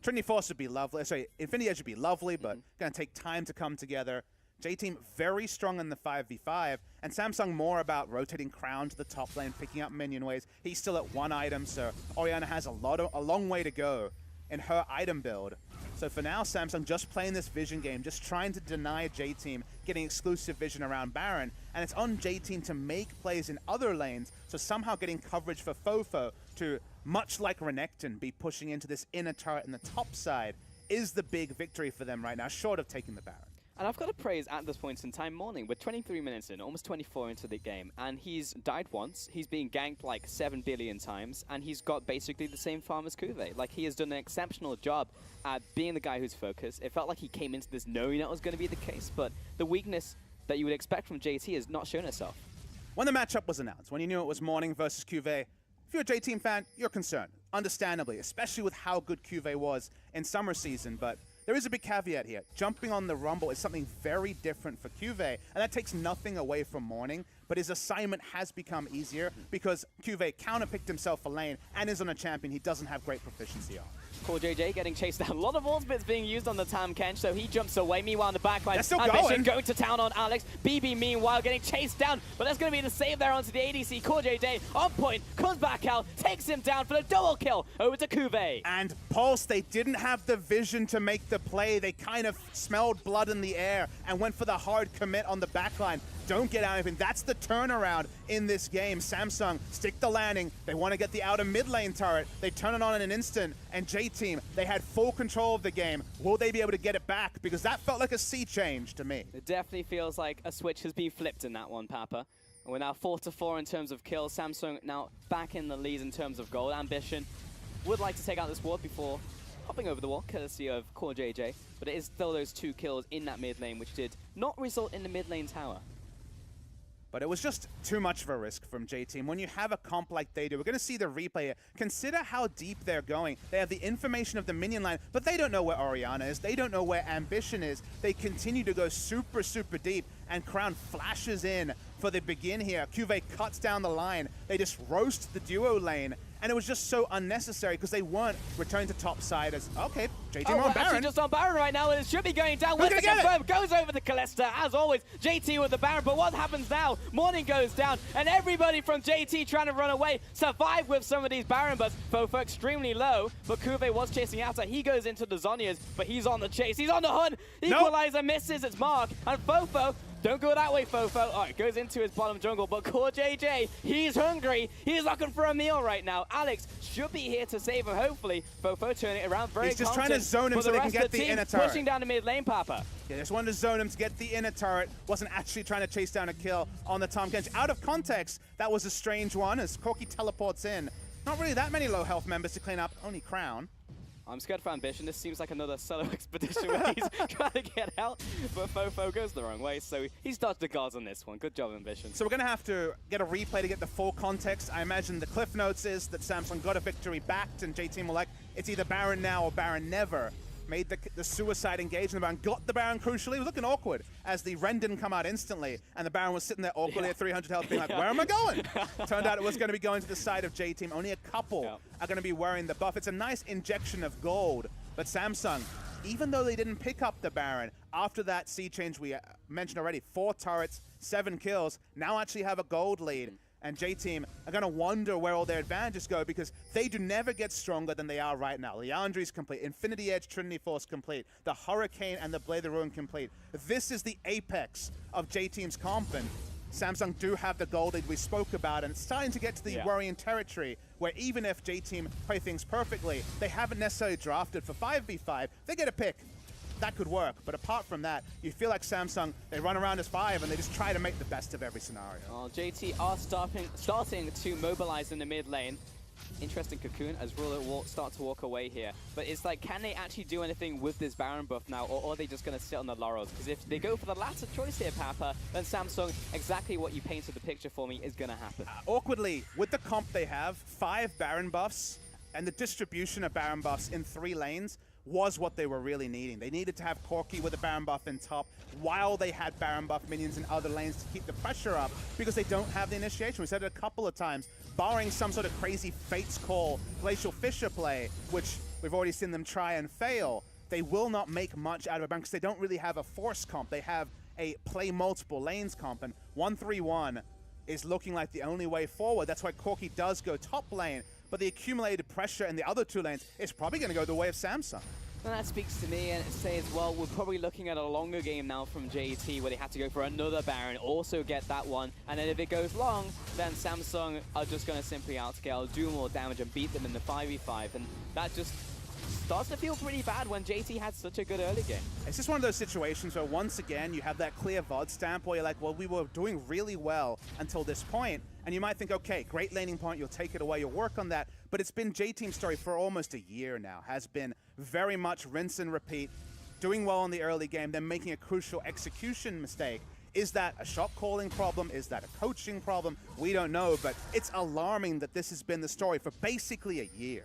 Trinity Force would be lovely. Sorry, Infinity Edge would be lovely, but going to take time to come together. J-Team very strong in the 5v5, and Samsung more about rotating Crown to the top lane, picking up minion waves. He's still at one item, so Orianna has a long way to go in her item build. So for now, Samsung just playing this vision game, just trying to deny J-Team getting exclusive vision around Baron, and it's on J-Team to make plays in other lanes, so somehow getting coverage for Fofo to, much like Renekton, be pushing into this inner turret in the top side is the big victory for them right now, short of taking the Baron. And I've got to praise at this point in time Morning. We're 23 minutes in, almost 24 into the game, and he's died once. He's been ganked like 7 billion times, and he's got basically the same farm as Kuve. Like, he has done an exceptional job at being the guy who's focused. It felt like he came into this knowing that was going to be the case, but the weakness that you would expect from JT has not shown itself. When the matchup was announced, when you knew it was Morning versus Cuvée, if you're a J-Team fan, you're concerned, understandably, especially with how good Cuvée was in summer season, but there is a big caveat here. Jumping on the Rumble is something very different for Cuvée, and that takes nothing away from Morning, but his assignment has become easier because Cuvée counterpicked himself for lane and is on a champion he doesn't have great proficiency on. CoreJJ getting chased down. A lot of Allspits being used on the Tam Kench, so he jumps away. Meanwhile, in the backline, Ambition going to town on Alex. BB, meanwhile, getting chased down, but that's going to be the save there onto the ADC. CoreJJ on point, comes back out, takes him down for the double kill over to Cuvée. And Pulse, they didn't have the vision to make the play. They kind of smelled blood in the air and went for the hard commit on the backline. Don't get out of it. That's the turnaround in this game. Samsung stick the landing. They want to get the outer mid lane turret. They turn it on in an instant. And J-Team, they had full control of the game. Will they be able to get it back? Because that felt like a sea change to me. It definitely feels like a switch has been flipped in that one, Papa. And we're now 4-4 in terms of kills. Samsung now back in the lead in terms of gold. Ambition would like to take out this ward before hopping over the wall, courtesy of CoreJJ. But it is still those 2 kills in that mid lane, which did not result in the mid lane tower. But it was just too much of a risk from J-Team. When you have a comp like they do, we're going to see the replay here. Consider how deep they're going. They have the information of the minion line, but they don't know where Orianna is. They don't know where Ambition is. They continue to go super, super deep, and Crown flashes in for the begin here. Cuvée cuts down the line. They just roast the duo lane. And it was just so unnecessary because they weren't returning to top side as, okay, JT on Baron. Actually just on Baron right now, and it should be going down. Where's the confirm? Goes over the Kalista, as always. JT with the Baron, but what happens now? Morning goes down, and everybody from JT trying to run away, survive with some of these Baron busts. Fofo extremely low, but Cuvée was chasing after. He goes into the Zhonya's, but he's on the chase. He's on the hunt. Equalizer misses its mark, and Fofo, don't go that way, Fofo. All right, goes into his bottom jungle, but CoreJJ, he's hungry. He's looking for a meal right now. Alex should be here to save him, hopefully. Fofo turning it around very He's just trying to zone him so they can get the inner turret. Pushing down the mid lane, Papa. Yeah, just wanted to zone him to get the inner turret. Wasn't actually trying to chase down a kill on the Tahm Kench. Out of context, that was a strange one as Corki teleports in. Not really that many low health members to clean up, only Crown. I'm scared for Ambition. This seems like another solo expedition where he's trying to get out, but Fofo goes the wrong way, so he's dodged the guards on this one. Good job, Ambition. So we're going to have to get a replay to get the full context. I imagine the Cliff Notes is that Samsung got a victory backed, and J-Team were like, it's either Baron now or Baron never. Made the suicide engage, and the Baron got the Baron crucially. It was looking awkward as the Ren didn't come out instantly, and the Baron was sitting there awkwardly at 300 health being like, where am I going? Turned out it was going to be going to the side of J-Team. Only a couple are going to be wearing the buff. It's a nice injection of gold, but Samsung, even though they didn't pick up the Baron, after that sea change we mentioned already, 4 turrets, 7 kills, now actually have a gold lead. And J-Team are going to wonder where all their advantages go because they do never get stronger than they are right now. Liandry's complete, Infinity Edge, Trinity Force complete, the Hurricane and the Blade of the Ruin complete. This is the apex of J-Team's comp, and Samsung do have the gold lead we spoke about, and it's starting to get to the worrying territory where even if J-Team play things perfectly, they haven't necessarily drafted for 5v5. They get a pick. That could work, but apart from that, you feel like Samsung, they run around as 5 and they just try to make the best of every scenario. Well, JT are starting to mobilize in the mid lane. Interesting Cocoon as Ruler will start to walk away here. But it's like, can they actually do anything with this Baron buff now, or are they just going to sit on the laurels? Because if they go for the latter choice here, Papa, then Samsung, exactly what you painted the picture for me is going to happen. Awkwardly, with the comp they have, 5 Baron buffs, and the distribution of Baron buffs in 3 lanes, was what they were really needing. They needed to have Corki with a Baron buff in top while they had Baron buff minions in other lanes to keep the pressure up because they don't have the initiation. We said it a couple of times, barring some sort of crazy Fates Call, Glacial Fissure play, which we've already seen them try and fail, they will not make much out of a Baron because they don't really have a force comp. They have a play multiple lanes comp, and 1-3-1 is looking like the only way forward. That's why Corki does go top lane, but the accumulated pressure in the other 2 lanes is probably going to go the way of Samsung. And that speaks to me, and it says, well, we're probably looking at a longer game now from JT where they have to go for another Baron, also get that one, and then if it goes long, then Samsung are just going to simply outscale, do more damage, and beat them in the 5v5, and that just starts to feel pretty bad when JT had such a good early game. It's just one of those situations where once again you have that clear VOD stamp where you're like, well, we were doing really well until this point, and you might think, okay, great laning point, you'll take it away, you'll work on that, but it's been J-Team's story for almost a year now, has been very much rinse and repeat, doing well in the early game, then making a crucial execution mistake Is that a shot calling problem? Is that a coaching problem? We don't know, but it's alarming that this has been the story for basically a year.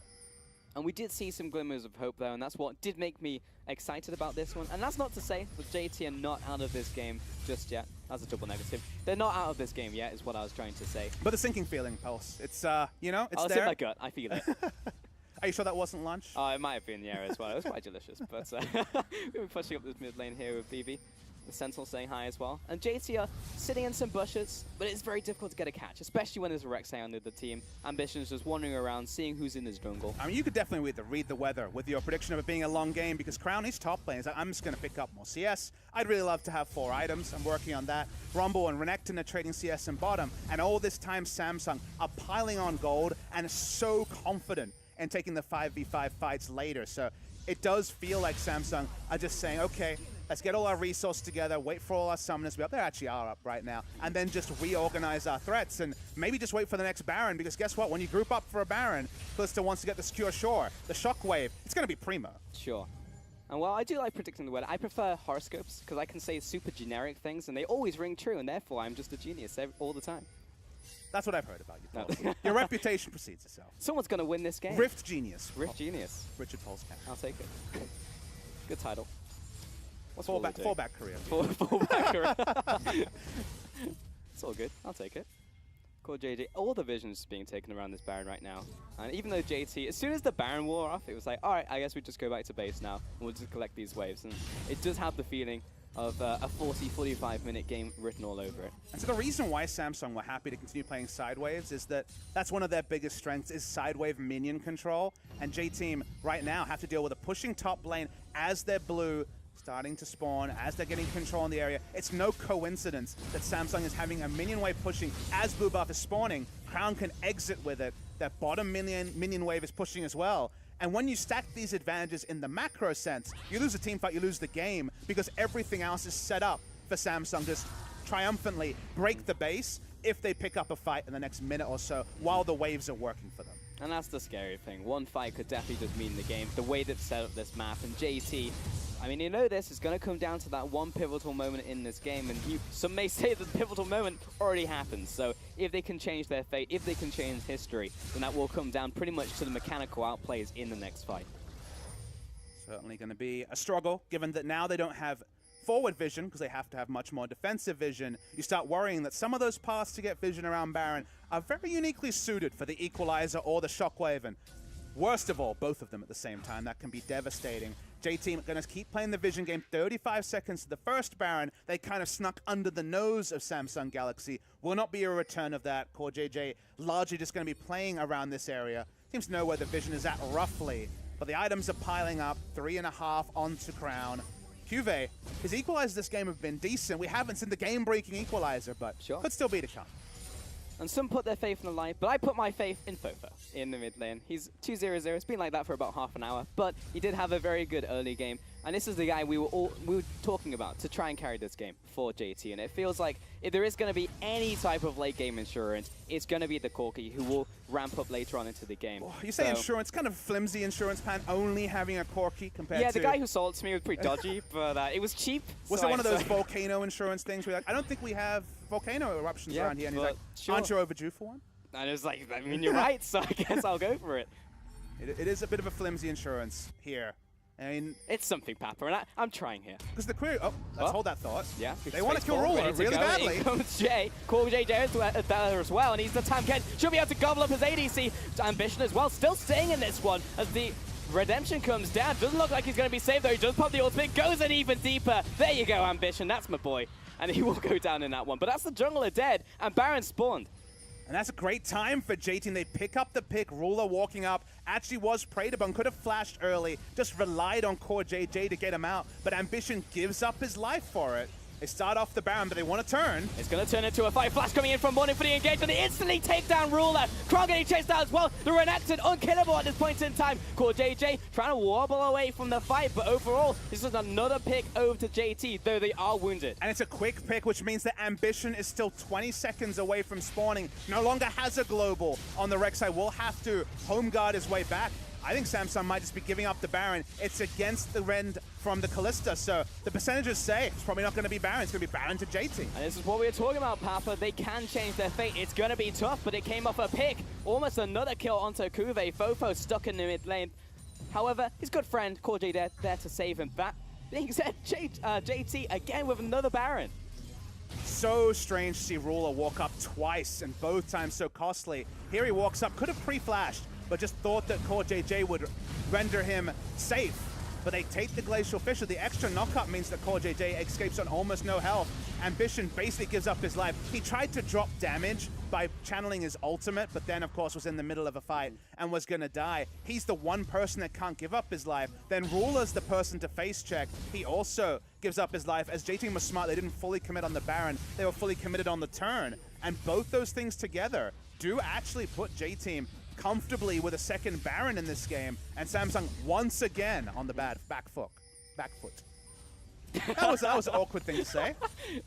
And we did see some glimmers of hope, though, and that's what did make me excited about this one. And that's not to say that JT are not out of this game just yet. That's a double negative. They're not out of this game yet, is what I was trying to say. But the sinking feeling, Pulse. It's, you know, it's It's there. in my gut. I feel it. Are you sure that wasn't lunch? Oh, it might have been, yeah, as well. It was quite delicious. But we were pushing up this mid lane here with BB. The Sentinel saying hi as well. And JT are sitting in some bushes, but it's very difficult to get a catch, especially when there's a Rek'Sai under the team. Ambition's just wandering around, seeing who's in his jungle. I mean, you could definitely read the weather with your prediction of it being a long game, because Crown is top lane. He's like, I'm just going to pick up more CS. I'd really love to have 4 items. I'm working on that. Rumble and Renekton are trading CS in bottom. And all this time, Samsung are piling on gold and are so confident in taking the 5v5 fights later. So it does feel like Samsung are just saying, okay, let's get all our resources together, wait for all our summoners to be up. They actually are up right now. And then just reorganize our threats and maybe just wait for the next Baron, because guess what? When you group up for a Baron, Callisto wants to get the Secure Shore, the Shockwave. It's going to be primo. Sure. And while I do like predicting the weather, I prefer horoscopes because I can say super generic things and they always ring true, and therefore I'm just a genius all the time. That's what I've heard about you, Paul. Your reputation precedes itself. Someone's going to win this game. Rift Genius. Rift Genius. Richard Polskamp. I'll take it. Good title. What's Fallback career. Fallback career. It's all good. I'll take it. Cool, JJ. All the vision's being taken around this Baron right now. And even though JT, as soon as the Baron wore off, it was like, all right, I guess we just go back to base now, and we'll just collect these waves. And it does have the feeling of a 45-minute game written all over it. And so the reason why Samsung were happy to continue playing Sidewaves is that that's one of their biggest strengths, is Sidewave minion control. And J-Team right now have to deal with a pushing top lane as their blue starting to spawn, as they're getting control in the area. It's no coincidence that Samsung is having a minion wave pushing as blue buff is spawning. Crown can exit with it. Their bottom minion wave is pushing as well. And when you stack these advantages in the macro sense, you lose a team fight, you lose the game, because everything else is set up for Samsung to triumphantly break the base if they pick up a fight in the next minute or so while the waves are working for them. And that's the scary thing. One fight could definitely just mean the game. The way they've set up this map, and JT, I mean, you know this is going to come down to that one pivotal moment in this game, and some may say that the pivotal moment already happened. So if they can change their fate, if they can change history, then that will come down pretty much to the mechanical outplays in the next fight. Certainly going to be a struggle, given that now they don't have forward vision, because they have to have much more defensive vision. You start worrying that some of those paths to get vision around Baron are very uniquely suited for the Equalizer or the Shockwave, and worst of all, both of them at the same time. That can be devastating. J-Team going to keep playing the vision game. 35 seconds to the first Baron. They kind of snuck under the nose of Samsung Galaxy. Will not be a return of that. Core JJ largely just going to be playing around this area. Seems to know where the vision is at roughly, but the items are piling up. 3.5 onto Crown. Juve, his equalizers this game have been decent. We haven't seen the game-breaking equalizer, but could still be to come. And some put their faith in the line, but I put my faith in Fofo in the mid lane. He's 2-0-0. It's been like that for about half an hour, but he did have a very good early game. And this is the guy we were talking about to try and carry this game for JT. And it feels like if there is going to be any type of late game insurance, it's going to be the Corki, who will ramp up later on into the game. Oh, you say insurance, kind of flimsy insurance pan, only having a Corki compared to... Yeah, the guy who sold it to me was pretty dodgy, but it was cheap. Was it one of those volcano insurance things where you're like, I don't think we have volcano eruptions around here. And he's like, aren't you overdue for one? And it was like, I mean, you're right, so I guess I'll go for it. It is a bit of a flimsy insurance here. I mean, it's something, Papa, and I'm trying here. Because the query... Oh, let's hold that thought. Yeah. They want to kill Ruler really badly. In comes Jay. Core JJ is there as well, and he's the Tamken. Should be able to gobble up his ADC. Ambition as well, still staying in this one as the redemption comes down. Doesn't look like he's going to be saved, though. He does pop the ultimate, goes in even deeper. There you go, Ambition. That's my boy. And he will go down in that one. But that's the jungler dead, and Baron spawned. And that's a great time for J-Team. They pick up the pick. Ruler walking up. Actually was preyed upon. Could have flashed early. Just relied on Core JJ to get him out. But Ambition gives up his life for it. They start off the Baron, but they want to turn. It's going to turn into a fight. Flash coming in from Morning for the engagement. They instantly take down Ruler. Kron getting chased out as well. The Renekton unkillable at this point in time. Core JJ trying to wobble away from the fight, but overall, this is another pick over to JT, though they are wounded. And it's a quick pick, which means that Ambition is still 20 seconds away from spawning. No longer has a global on the Rek'Sai. Will have to home guard his way back. I think Samsung might just be giving up the Baron. It's against the from the Kalista. So the percentages say it's probably not going to be Baron. It's going to be Baron to JT. And this is what we were talking about, Papa. They can change their fate. It's going to be tough, but it came off a pick. Almost another kill onto Kuve. Fofo stuck in the mid lane. However, his good friend, Corj, there to save him. That being said, JT again with another Baron. So strange to see Ruler walk up twice, and both times so costly. Here he walks up, could have pre-flashed, but just thought that Core JJ would render him safe. But they take the Glacial Fissure. The extra knockup means that Core JJ escapes on almost no health. Ambition basically gives up his life. He tried to drop damage by channeling his ultimate, but then of course was in the middle of a fight and was gonna die. He's the one person that can't give up his life. Then Ruler's the person to face check. He also gives up his life. As J-Team was smart, they didn't fully commit on the Baron. They were fully committed on the turn. And both those things together do actually put J-Team comfortably with a second Baron in this game, and Samsung once again on the back foot. That was an awkward thing to say.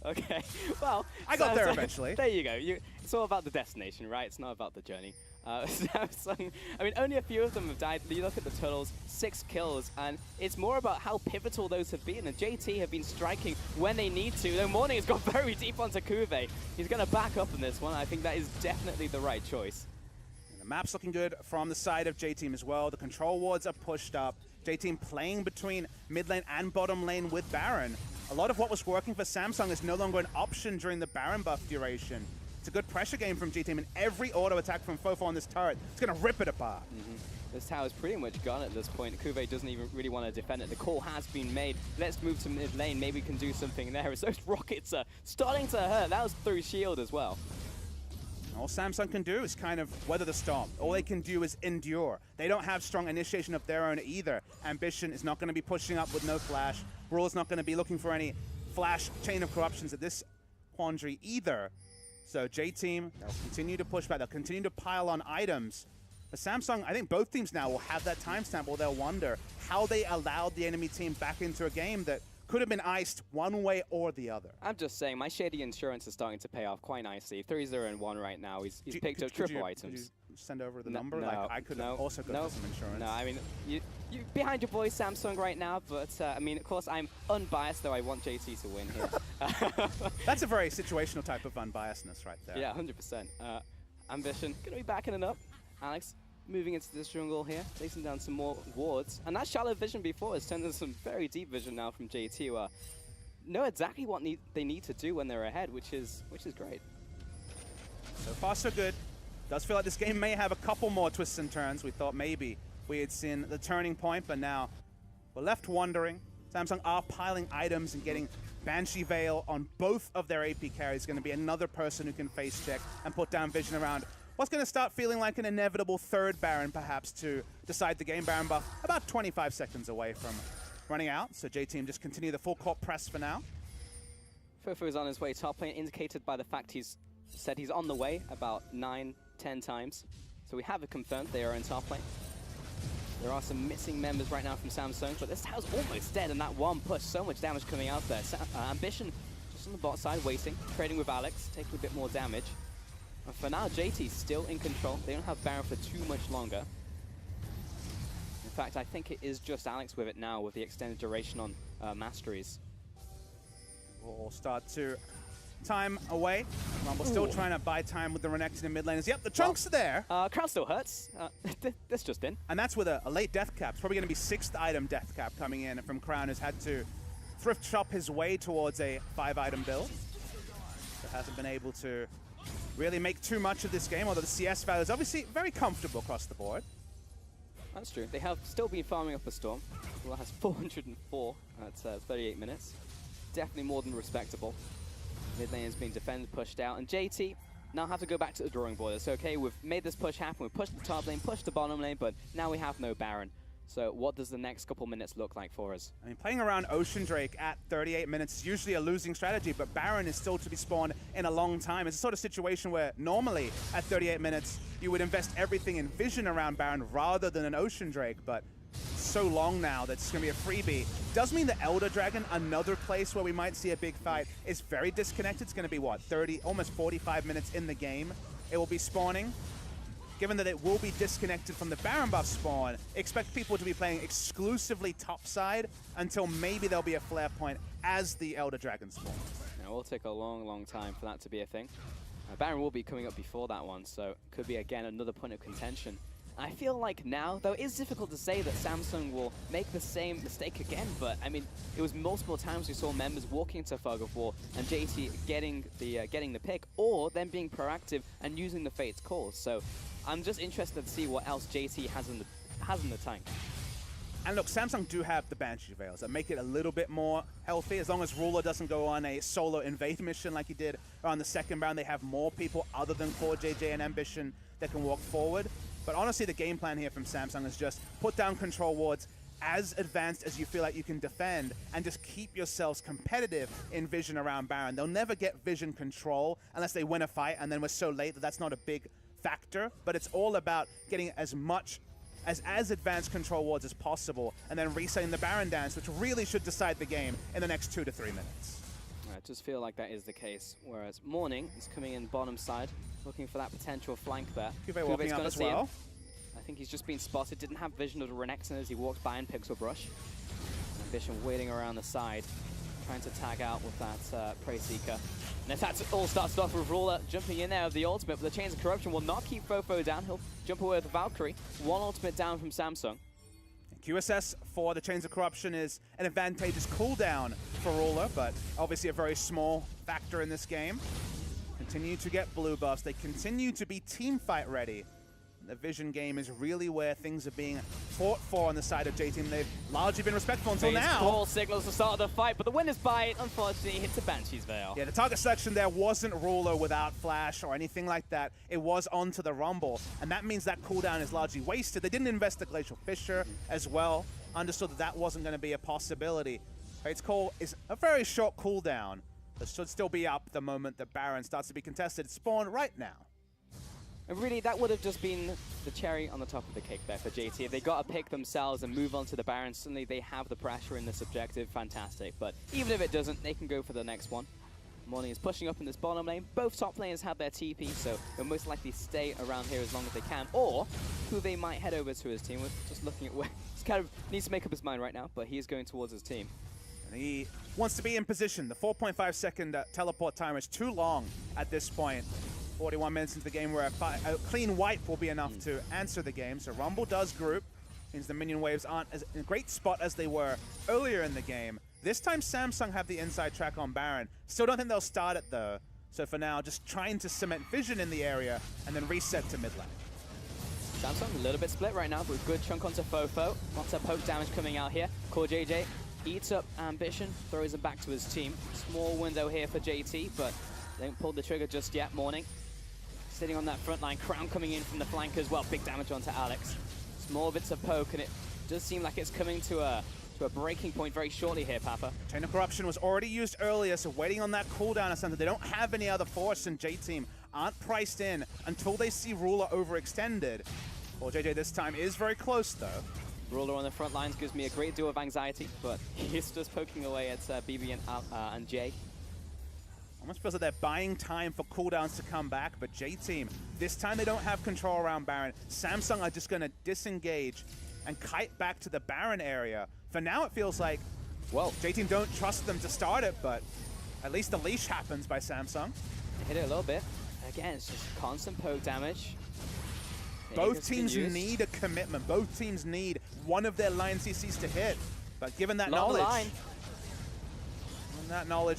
Okay, well, I got there eventually. There you go. It's all about the destination, right? It's not about the journey. Samsung, I mean, only a few of them have died. You look at the totals, 6 kills, and it's more about how pivotal those have been. And JT have been striking when they need to. Though Morning has got very deep onto Kuve. He's going to back up in this one. I think that is definitely the right choice. The map's looking good from the side of J-Team as well. The control wards are pushed up. J-Team playing between mid lane and bottom lane with Baron. A lot of what was working for Samsung is no longer an option during the Baron buff duration. It's a good pressure game from J-Team, and every auto attack from Fofo on this turret, it's going to rip it apart. This tower's pretty much gone at this point. Kuve doesn't even really want to defend it. The call has been made. Let's move to mid lane. Maybe we can do something there. As those rockets are starting to hurt. That was through shield as well. All Samsung can do is kind of weather the storm. All they can do is endure. They don't have strong initiation of their own either. Ambition is not going to be pushing up with no flash. Rule's not going to be looking for any flash chain of corruptions at this quandary either. So J-Team, they'll continue to push back. They'll continue to pile on items. But Samsung, I think both teams now will have that timestamp where they'll wonder how they allowed the enemy team back into a game that could have been iced one way or the other. I'm just saying, my shady insurance is starting to pay off quite nicely. 3-0-1 right now. He's picked up triple items. Could you send over the number? No, like, I could also go for some insurance. No, I mean, you behind your boy Samsung right now, but I mean, of course, I'm unbiased, though I want JT to win here. That's a very situational type of unbiasedness right there. Yeah, 100%. Ambition, gonna be backing it up. Alex, moving into this jungle here, placing down some more wards. And that shallow vision before has turned into some very deep vision now from JT, who know exactly what they need to do when they're ahead, which is great. So far, so good. Does feel like this game may have a couple more twists and turns. We thought maybe we had seen the turning point, but now we're left wondering. Samsung are piling items and getting Banshee Veil on both of their AP carries. Going to be another person who can face check and put down vision around what's going to start feeling like an inevitable third Baron, perhaps, to decide the game. Baron buff about 25 seconds away from running out. So J-Team just continue the full court press for now. Fofo is on his way top lane, indicated by the fact he's said he's on the way about 9-10 times. So we have it confirmed they are in top lane. There are some missing members right now from Samsung, but this tower's almost dead, and that one push, so much damage coming out there. Ambition just on the bot side, waiting, trading with Alex, taking a bit more damage. And for now, JT's still in control. They don't have Baron for too much longer. In fact, I think it is just Alex with it now, with the extended duration on Masteries. We'll start to time away. Rumble still trying to buy time with the Renekton in mid laners. Yep, the chunks are there. Crowd still hurts. This just in. And that's with a late death cap. It's probably going to be 6th item death cap coming in from Crown, who's had to thrift shop his way towards a 5-item build. So hasn't been able to really make too much of this game, although the CS value is obviously very comfortable across the board. That's true. They have still been farming up a storm. Well, has 404 at 38 minutes. Definitely more than respectable. Mid lane is being defended, pushed out, and JT now have to go back to the drawing board. It's okay, we've made this push happen, we've pushed the top lane, pushed the bottom lane, but now we have no Baron. So what does the next couple minutes look like for us? I mean, playing around Ocean Drake at 38 minutes is usually a losing strategy, but Baron is still to be spawned in a long time. It's a sort of situation where normally at 38 minutes, you would invest everything in vision around Baron rather than an Ocean Drake, but so long now that it's going to be a freebie. Does mean the Elder Dragon, another place where we might see a big fight, is very disconnected. It's going to be, what, 30, almost 45 minutes in the game. It will be spawning. given that it will be disconnected from the Baron buff spawn, expect people to be playing exclusively topside until maybe there'll be a flare point as the Elder Dragon spawns. It will take a long, long time for that to be a thing. Baron will be coming up before that one, so could be, again, another point of contention. I feel like now, though it is difficult to say that Samsung will make the same mistake again, but I mean, it was multiple times we saw members walking into Fog of War and JT getting the pick, or them being proactive and using the Fate's Calls. So I'm just interested to see what else JT has in the tank. And look, Samsung do have the Banshee Veils that make it a little bit more healthy. As long as Ruler doesn't go on a solo invade mission like he did on the second round, they have more people other than Core JJ and Ambition that can walk forward. But honestly, the game plan here from Samsung is just put down control wards as advanced as you feel like you can defend and just keep yourselves competitive in vision around Baron. They'll never get vision control unless they win a fight, and then we're so late that that's not a big factor. But it's all about getting as advanced control wards as possible and then resetting the Baron dance, which really should decide the game in the next 2 to 3 minutes. I just feel like that is the case, whereas Morning is coming in bottom side, looking for that potential flank there. Cuve walking up as well. I think he's just been spotted, didn't have vision of Renekton as he walked by and picks up Rush. Ambition waiting around the side, trying to tag out with that Prey Seeker. And if that all starts off with Ruler jumping in there with the ultimate, but the Chains of Corruption will not keep Fofo down. He'll jump away with the Valkyrie. One ultimate down from Samsung. QSS for the Chains of Corruption is an advantageous cooldown for Ruler, but obviously a very small factor in this game. Continue to get blue buffs. They continue to be team fight ready. The vision game is really where things are being fought for on the side of J-Team. They've largely been respectful until now. Call signals the start of the fight, but the winner's bite, unfortunately, hits a Banshee's Veil. Yeah, the target selection there wasn't Ruler without Flash or anything like that. It was onto the Rumble, and that means that cooldown is largely wasted. They didn't invest the Glacial Fissure as well. Understood that that wasn't going to be a possibility. Fate's Call is a very short cooldown, but should still be up the moment that Baron starts to be contested. Spawn right now. And really, that would have just been the cherry on the top of the cake there for JT. If they got to pick themselves and move on to the Baron, suddenly they have the pressure in this objective. Fantastic. But even if it doesn't, they can go for the next one. Morning is pushing up in this bottom lane. Both top laners have their TP, so they'll most likely stay around here as long as they can. Or Cuve might head over to his team. We're just looking at where he kind of needs to make up his mind right now, but he is going towards his team. And he wants to be in position. The 4.5 second teleport timer is too long at this point. 41 minutes into the game where a clean wipe will be enough to answer the game. So Rumble does group. Means the minion waves aren't as in a great spot as they were earlier in the game. This time Samsung have the inside track on Baron. Still don't think they'll start it though. So for now, just trying to cement vision in the area and then reset to mid lane. Samsung a little bit split right now, but a good chunk onto Fofo. Lots of poke damage coming out here. Core JJ eats up Ambition, throws him back to his team. Small window here for JT, but they haven't pulled the trigger just yet. Morning sitting on that front line, Crown coming in from the flank as well. Big damage onto Alex. Small bits of poke, and it does seem like it's coming to a breaking point very shortly here, Papa. Chain of Corruption was already used earlier, so waiting on that cooldown or something. They don't have any other force, and J-Team aren't priced in until they see Ruler overextended. Well, JJ this time is very close, though. Ruler on the front lines gives me a great deal of anxiety, but he's just poking away at BB and Jay. Almost feels like they're buying time for cooldowns to come back, but J-Team, this time they don't have control around Baron. Samsung are just going to disengage and kite back to the Baron area. For now, it feels like, well, J-Team don't trust them to start it, but at least the leash happens by Samsung. They hit it a little bit. Again, it's just constant poke damage. Both teams need a commitment. Both teams need one of their line CCs to hit. But given that knowledge,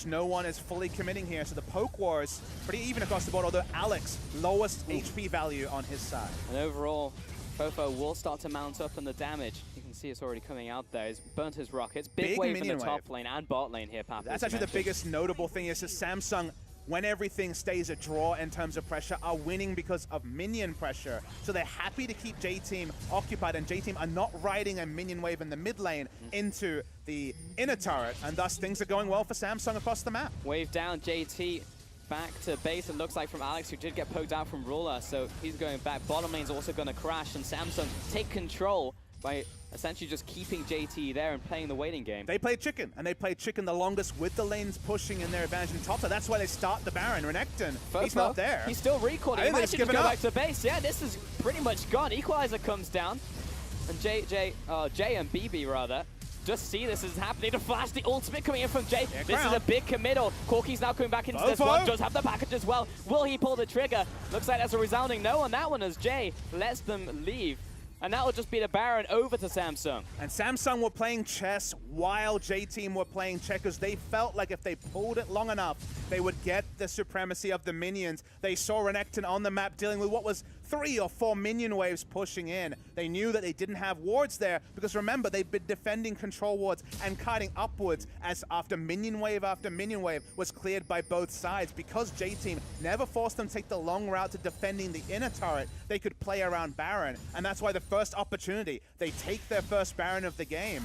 no one is fully committing here. So the poke war is pretty even across the board, although Alex, lowest HP value on his side. And overall, Fofo will start to mount up on the damage. You can see it's already coming out there. He's burnt his rockets. Big wave in the top lane and bot lane here, Papa. That's actually the biggest notable thing is that Samsung, when everything stays a draw in terms of pressure, are winning because of minion pressure. So they're happy to keep J-Team occupied, and J-Team are not riding a minion wave in the mid lane into the inner turret, and thus things are going well for Samsung across the map. Wave down, JT back to base, it looks like, from Alex, who did get poked out from Ruler, so he's going back. Bottom lane's also going to crash, and Samsung take control. by essentially just keeping JT there and playing the waiting game. They played chicken, and they played chicken the longest with the lanes pushing in their advantage in top side. That's why they start the Baron. Renekton, he's not there. He's still recording. He might just go up. back to base. Yeah, this is pretty much gone. Equalizer comes down, and Jay and BB rather just see this is happening. To flash the ultimate coming in from Jay. Yeah, this is a big committal. Corki's now coming back into this one. Does have the package as well. Will he pull the trigger? Looks like that's a resounding no on that one as Jay lets them leave. And that will just be the Baron over to Samsung. And Samsung were playing chess while J-Team were playing checkers. They felt like if they pulled it long enough, they would get the supremacy of the minions. They saw Renekton on the map dealing with what was 3 or 4 minion waves pushing in. They knew that they didn't have wards there because remember, they've been defending control wards and cutting upwards as after minion wave was cleared by both sides. Because J-Team never forced them to take the long route to defending the inner turret, they could play around Baron. And that's why the first opportunity, they take their first Baron of the game.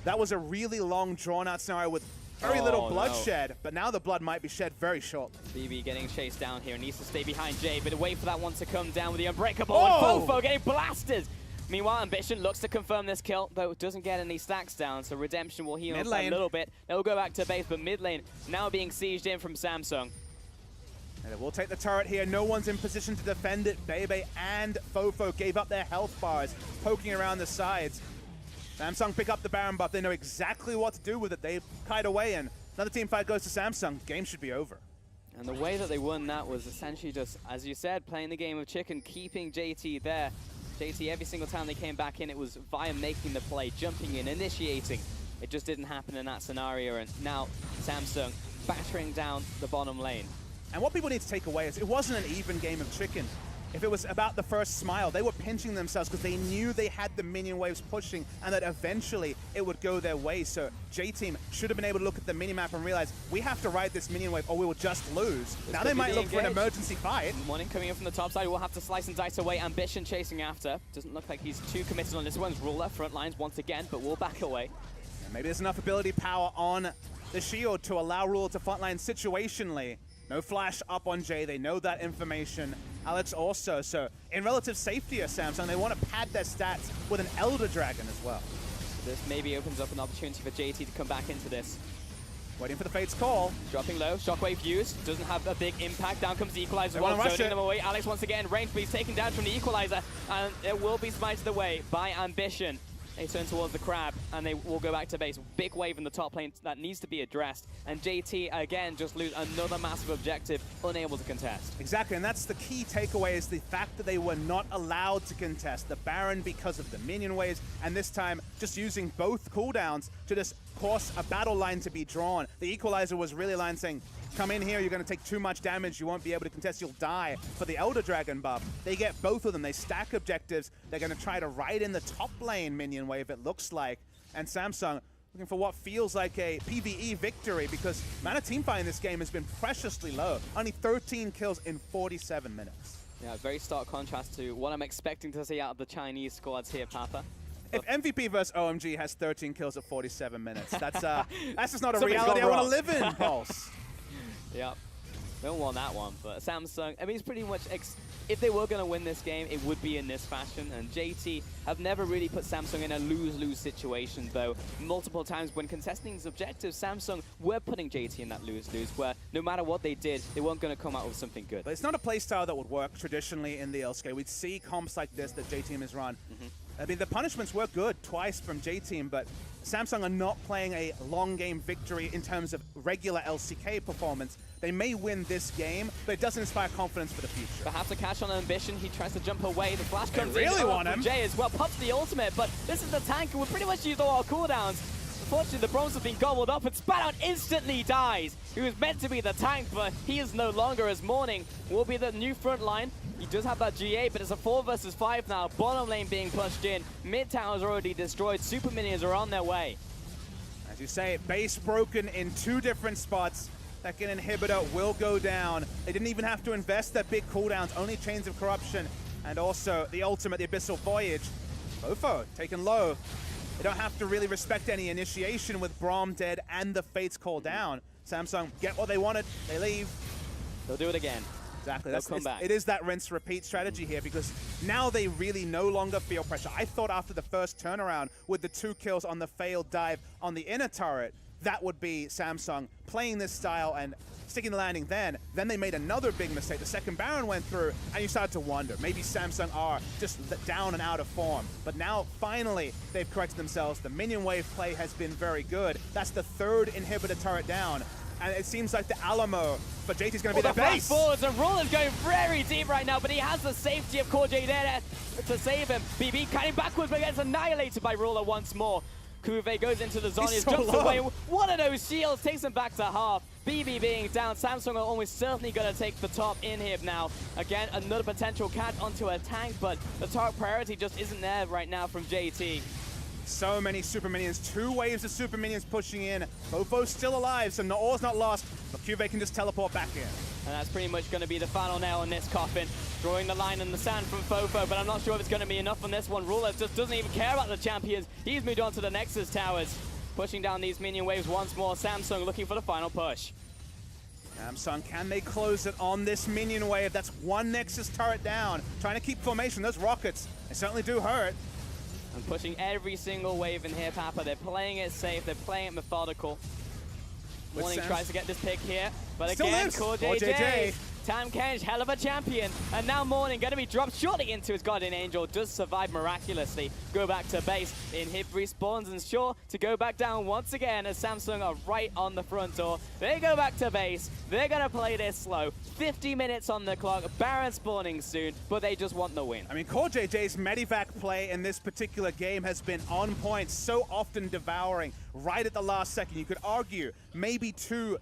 That was a really long, drawn-out scenario with very little bloodshed, but now the blood might be shed very shortly. BB getting chased down here, needs to stay behind Jay, but wait for that one to come down with the Unbreakable, and Bo5 getting blasted! Meanwhile, Ambition looks to confirm this kill, though it doesn't get any stacks down, so Redemption will heal a little bit. They'll go back to base, but mid lane now being sieged in from Samsung. And it will take the turret here. No one's in position to defend it. Bebe and Fofo gave up their health bars, poking around the sides. Samsung pick up the Baron buff. They know exactly what to do with it. They kite away, and another team fight goes to Samsung. Game should be over. And the way that they won that was essentially just, as you said, playing the game of chicken, keeping JT there. JT, every single time they came back in, it was via making the play, jumping in, initiating. It just didn't happen in that scenario, and now Samsung battering down the bottom lane. And what people need to take away is it wasn't an even game of chicken. If it was about the first smile, they were pinching themselves because they knew they had the minion waves pushing and that eventually it would go their way. So J-Team should have been able to look at the minimap and realize we have to ride this minion wave or we will just lose. Now they might look for an emergency fight. One coming in from the top side, we'll have to slice and dice away. Ambition chasing after. Doesn't look like he's too committed on this one's ruler. Front lines once again, but we'll back away. And maybe there's enough ability power on the shield to allow Ruler to frontline situationally. No flash up on Jay, they know that information. Alex also, so in relative safety of Samsung, they want to pad their stats with an Elder Dragon as well. This maybe opens up an opportunity for JT to come back into this. Waiting for the Fate's call. Dropping low, Shockwave used, doesn't have a big impact. Down comes the Equalizer, zoning them away. Alex once again, range, but he's taken down from the Equalizer, and it will be smited away by Ambition. They turn towards the crab, and they will go back to base. Big wave in the top lane that needs to be addressed. And JT, again, just lose another massive objective, unable to contest. Exactly, and that's the key takeaway is the fact that they were not allowed to contest the Baron because of the minion waves, and this time just using both cooldowns to just force a battle line to be drawn. The Equalizer was really line saying, come in here, you're going to take too much damage, you won't be able to contest, you'll die. For the Elder Dragon buff, they get both of them, they stack objectives, they're going to try to ride in the top lane minion wave, it looks like. And Samsung looking for what feels like a PvE victory because amount of teamfight in this game has been preciously low. Only 13 kills in 47 minutes. Yeah, very stark contrast to what I'm expecting to see out of the Chinese squads here, Papa. If MVP versus OMG has 13 kills at 47 minutes, that's just not a reality I want to live in, Pulse. Yep. Don't want that one, but Samsung, I mean, it's pretty much, if they were going to win this game, it would be in this fashion, and JT have never really put Samsung in a lose-lose situation, though multiple times when contesting these objectives, Samsung were putting JT in that lose-lose, where no matter what they did, they weren't going to come out with something good. But it's not a playstyle that would work traditionally in the LCK. We'd see comps like this that J-Team has run. I mean, the punishments were good twice from J-Team, but Samsung are not playing a long game victory in terms of regular LCK performance. They may win this game, but it doesn't inspire confidence for the future. Perhaps a catch on Ambition. He tries to jump away. The flash comes in. Really want him. Jay as well. Pops the ultimate, but this is the tank, and we've pretty much used all our cooldowns. Unfortunately, the bronze has been gobbled up, and Spat instantly dies. He was meant to be the tank, but he is no longer, as Morning will be the new front line. He does have that GA, but it's a 4 versus 5 now. Bottom lane being pushed in. Mid tower is already destroyed. Super minions are on their way. As you say, base broken in 2 different spots. Second inhibitor will go down. They didn't even have to invest their big cooldowns, only Chains of Corruption, and also the ultimate, the Abyssal Voyage. Bo5 taken low. They don't have to really respect any initiation with Braum dead and the Fates call down. Samsung get what they wanted, they leave. They'll do it again. Exactly. Back. It is that rinse-repeat strategy here because now they really no longer feel pressure. I thought after the first turnaround with the 2 kills on the failed dive on the inner turret, that would be Samsung playing this style and sticking the landing then. Then they made another big mistake. The second Baron went through, and you started to wonder, maybe Samsung are just down and out of form. But now, finally, they've corrected themselves. The minion wave play has been very good. That's the 3rd inhibitor turret down. And it seems like the Alamo for JT is going to be their base. Forwards, and Ruler's going very deep right now, but he has the safety of CoreJ there to save him. BB cutting backwards, but gets annihilated by Ruler once more. Kuve goes into the zone, he jumps away. One of those shields takes him back to half. BB being down, Samsung are almost certainly going to take the top inhib now. Again, another potential catch onto a tank, but the top priority just isn't there right now from JT. So many super minions, 2 waves of super minions pushing in. Bo5's still alive, so all's not lost, but Kuve can just teleport back in. And that's pretty much going to be the final nail in this coffin. Drawing the line in the sand from Fofo, but I'm not sure if it's going to be enough on this one. Ruler just doesn't even care about the champions. He's moved on to the Nexus towers. Pushing down these minion waves once more. Samsung looking for the final push. Samsung, can they close it on this minion wave? That's 1 Nexus turret down. Trying to keep formation. Those rockets, they certainly do hurt. And pushing every single wave in here, Papa. They're playing it safe. They're playing it methodical. Morning tries to get this pick here, but again, CoreJJ. Tam Kench, hell of a champion. And now Morning going to be dropped shortly into his Guardian Angel. Does survive miraculously. Go back to base. Inhib respawns and sure to go back down once again as Samsung are right on the front door. They go back to base. They're going to play this slow. 50 minutes on the clock. Baron spawning soon, but they just want the win. I mean, CoreJJ's Medivac play in this particular game has been on point, so often devouring right at the last second. You could argue maybe too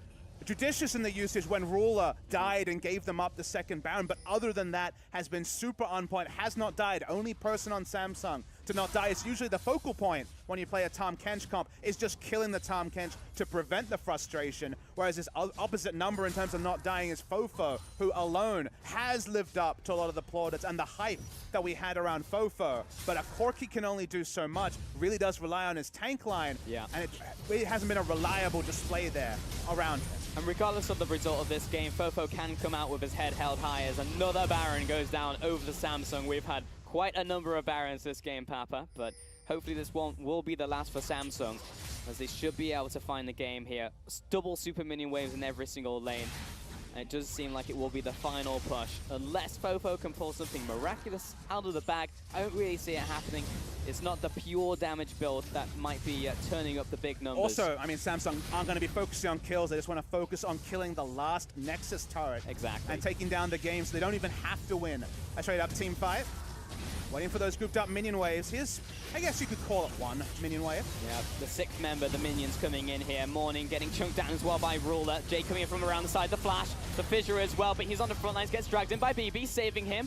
judicious in the usage when Ruler died and gave them up the second Baron, but other than that, has been super on point, has not died. Only person on Samsung to not die. It's usually the focal point when you play a Tahm Kench comp, is just killing the Tahm Kench to prevent the frustration, whereas this opposite number in terms of not dying is Fofo, who alone has lived up to a lot of the plaudits and the hype that we had around Fofo. But a Corki can only do so much, really does rely on his tank line, and it hasn't been a reliable display there around him. And regardless of the result of this game, Fofo can come out with his head held high as another Baron goes down over the Samsung. We've had quite a number of Barons this game, Papa, but hopefully this one will be the last for Samsung, as they should be able to find the game here. Double super minion waves in every single lane. And it does seem like it will be the final push. Unless Fofo can pull something miraculous out of the bag, I don't really see it happening. It's not the pure damage build that might be turning up the big numbers. Also, I mean, Samsung aren't going to be focusing on kills. They just want to focus on killing the last Nexus turret. Exactly. And taking down the game, so they don't even have to win a straight-up team fight. Waiting for those grouped-up minion waves. Here's, I guess you could call it one minion wave. Yeah, the 6th member, the minions coming in here. Morning getting chunked down as well by Ruler. Jay coming in from around the side, the flash, the fissure as well, but he's on the front lines, gets dragged in by BB, saving him.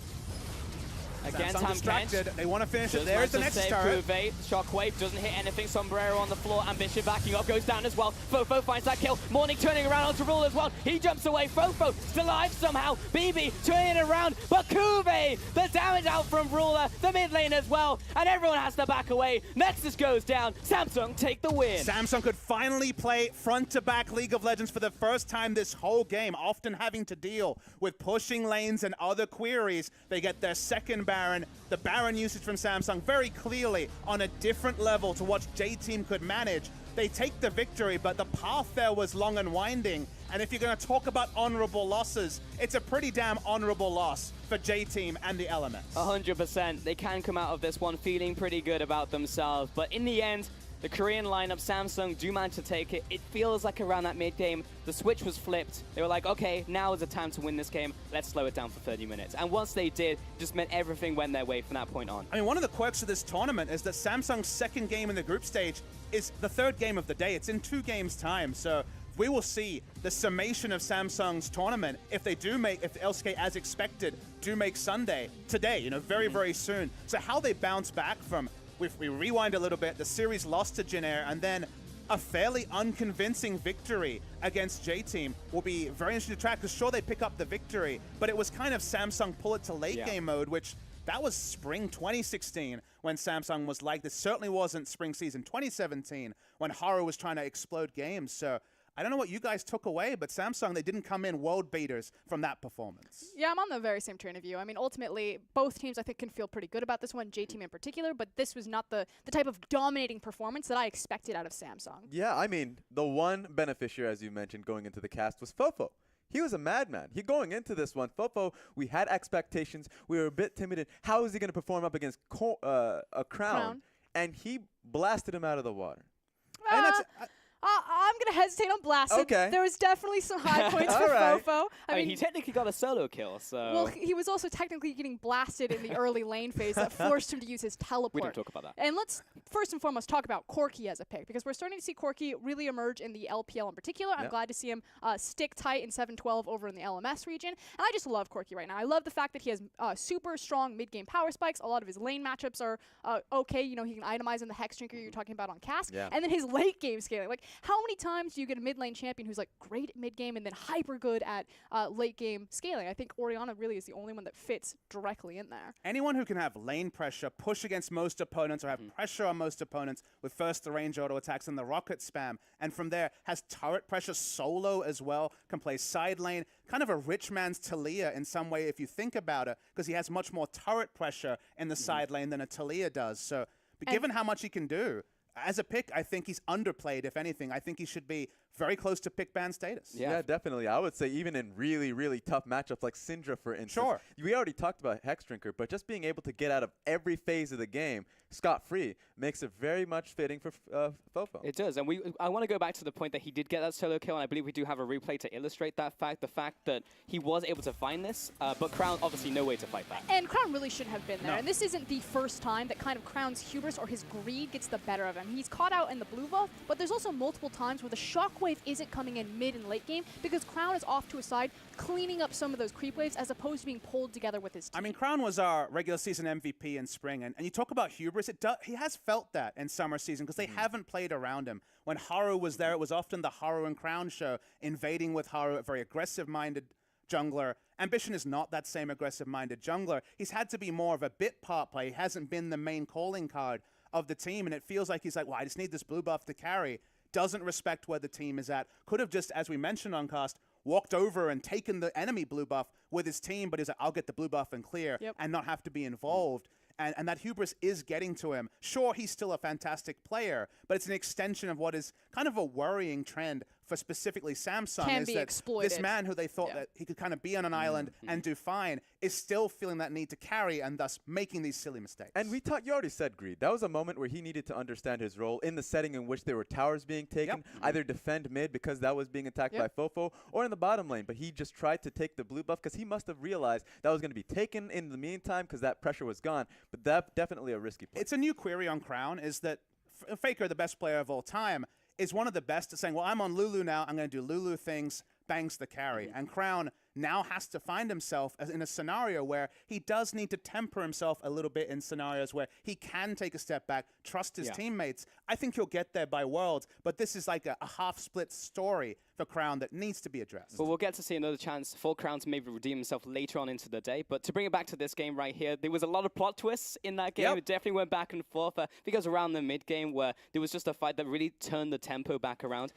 Again, Tahm Kench. They want to finish it. There's the next turret. Shockwave doesn't hit anything. Sombrero on the floor. Ambition backing up, goes down as well. Fofo finds that kill. Morning turning around onto Ruler as well. He jumps away. Fofo still alive somehow. BB turning it around. But Kuve, the damage out from Ruler, the mid lane as well. And everyone has to back away. Nexus goes down. Samsung take the win. Samsung could finally play front-to-back League of Legends for the first time this whole game, often having to deal with pushing lanes and other queries. They get their second Baron. The Baron usage from Samsung very clearly on a different level to what J-Team could manage. They take the victory, but the path there was long and winding. And if you're going to talk about honorable losses, it's a pretty damn honorable loss for J-Team and the LMS. 100%. They can come out of this one feeling pretty good about themselves. But in the end, the Korean lineup, Samsung, do manage to take it. It feels like around that mid-game, the switch was flipped. They were like, okay, now is the time to win this game. Let's slow it down for 30 minutes. And once they did, just meant everything went their way from that point on. I mean, one of the quirks of this tournament is that Samsung's second game in the group stage is the third game of the day. It's in 2 games' time. So we will see the summation of Samsung's tournament if they do make, if LCK, as expected, do make Sunday today, you know, very, very soon. So how they bounce back from, if we rewind a little bit, the series lost to Jin Air and then a fairly unconvincing victory against J-Team will be very interesting to track, because sure, they pick up the victory, but it was kind of Samsung pull it to late game mode, which that was spring 2016 when Samsung was like this. Certainly wasn't spring season 2017 when Haru was trying to explode games. So I don't know what you guys took away, but Samsung, they didn't come in world beaters from that performance. Yeah, I'm on the very same train of view. I mean, ultimately, both teams, I think, can feel pretty good about this one, J-Team in particular, but this was not the type of dominating performance that I expected out of Samsung. Yeah, I mean, the one beneficiary, as you mentioned, going into the cast was Fofo. He was a madman. He going into this one, Fofo, we had expectations. We were a bit timid. How is he going to perform up against a Crown? And he blasted him out of the water. And that's, I'm going to hesitate on blasting. Okay. There was definitely some high points for right. Fofo. I mean, he technically got a solo kill, so... Well, he was also technically getting blasted in the early lane phase that forced him to use his teleport. We didn't talk about that. And let's first and foremost talk about Corki as a pick, because we're starting to see Corki really emerge in the LPL in particular. I'm glad to see him stick tight in 7-12 over in the LMS region. And I just love Corki right now. I love the fact that he has super strong mid-game power spikes. A lot of his lane matchups are okay. You know, he can itemize in the Hex Drinker you're talking about on cast. Yeah. And then his late game scaling. Like, how many times do you get a mid lane champion who's like great at mid game and then hyper good at late game scaling? I think Orianna really is the only one that fits directly in there. anyone who can have lane pressure, push against most opponents, or have pressure on most opponents with first the range auto attacks and the rocket spam, and from there has turret pressure solo as well, can play side lane, kind of a rich man's Talia in some way if you think about it, because he has much more turret pressure in the side lane than a Talia does. So, but given how much he can do, as a pick, I think he's underplayed, if anything. I think he should be very close to pick ban status. Yeah, definitely. I would say even in really, really tough matchups like Syndra, for instance. Sure. We already talked about Hex Drinker, but just being able to get out of every phase of the game scot-free makes it very much fitting for Fofo. It does, and I want to go back to the point that he did get that solo kill, and I believe we do have a replay to illustrate that fact, the fact that he was able to find this, but Crown obviously no way to fight that. And Crown really shouldn't have been there, No. and this isn't the first time that kind of Crown's hubris or his greed gets the better of him. He's caught out in the blue buff, but there's also multiple times where the shockwave isn't coming in mid and late game because Crown is off to a side cleaning up some of those creep waves as opposed to being pulled together with his team. I mean, Crown was our regular season MVP in spring, and you talk about hubris, he has felt that in summer season because they haven't played around him. When Haru was there, it was often the Haru and Crown show, invading with Haru, a very aggressive-minded jungler. Ambition is not that same aggressive-minded jungler. He's had to be more of a bit part play. He hasn't been the main calling card of the team, and it feels like he's like, well, I just need this blue buff to carry. Doesn't respect where the team is at. Could have just, as we mentioned on cast, walked over and taken the enemy blue buff with his team, but he's like, I'll get the blue buff and clear and not have to be involved. And that hubris is getting to him. Sure, he's still a fantastic player, but it's an extension of what is kind of a worrying trend for specifically Samsung. Can is be that exploited. This man who they thought that he could kind of be on an island and do fine is still feeling that need to carry and thus making these silly mistakes. And you already said Greed. That was a moment where he needed to understand his role in the setting in which there were towers being taken, either defend mid because that was being attacked by Fofo, or in the bottom lane. But he just tried to take the blue buff because he must have realized that was going to be taken in the meantime because that pressure was gone. But that's definitely a risky play. It's a new query on Crown, is that Faker, the best player of all time, is one of the best at saying, well, I'm on Lulu now, I'm going to do Lulu things, bangs the carry. And Crown now has to find himself in a scenario where he does need to temper himself a little bit in scenarios where he can take a step back, trust his teammates. I think he'll get there by Worlds, but this is like a half-split story for Crown that needs to be addressed. But we'll get to see another chance for Crown to maybe redeem himself later on into the day. But to bring it back to this game right here, there was a lot of plot twists in that game. It definitely went back and forth. I think it was around the mid-game where there was just a fight that really turned the tempo back around.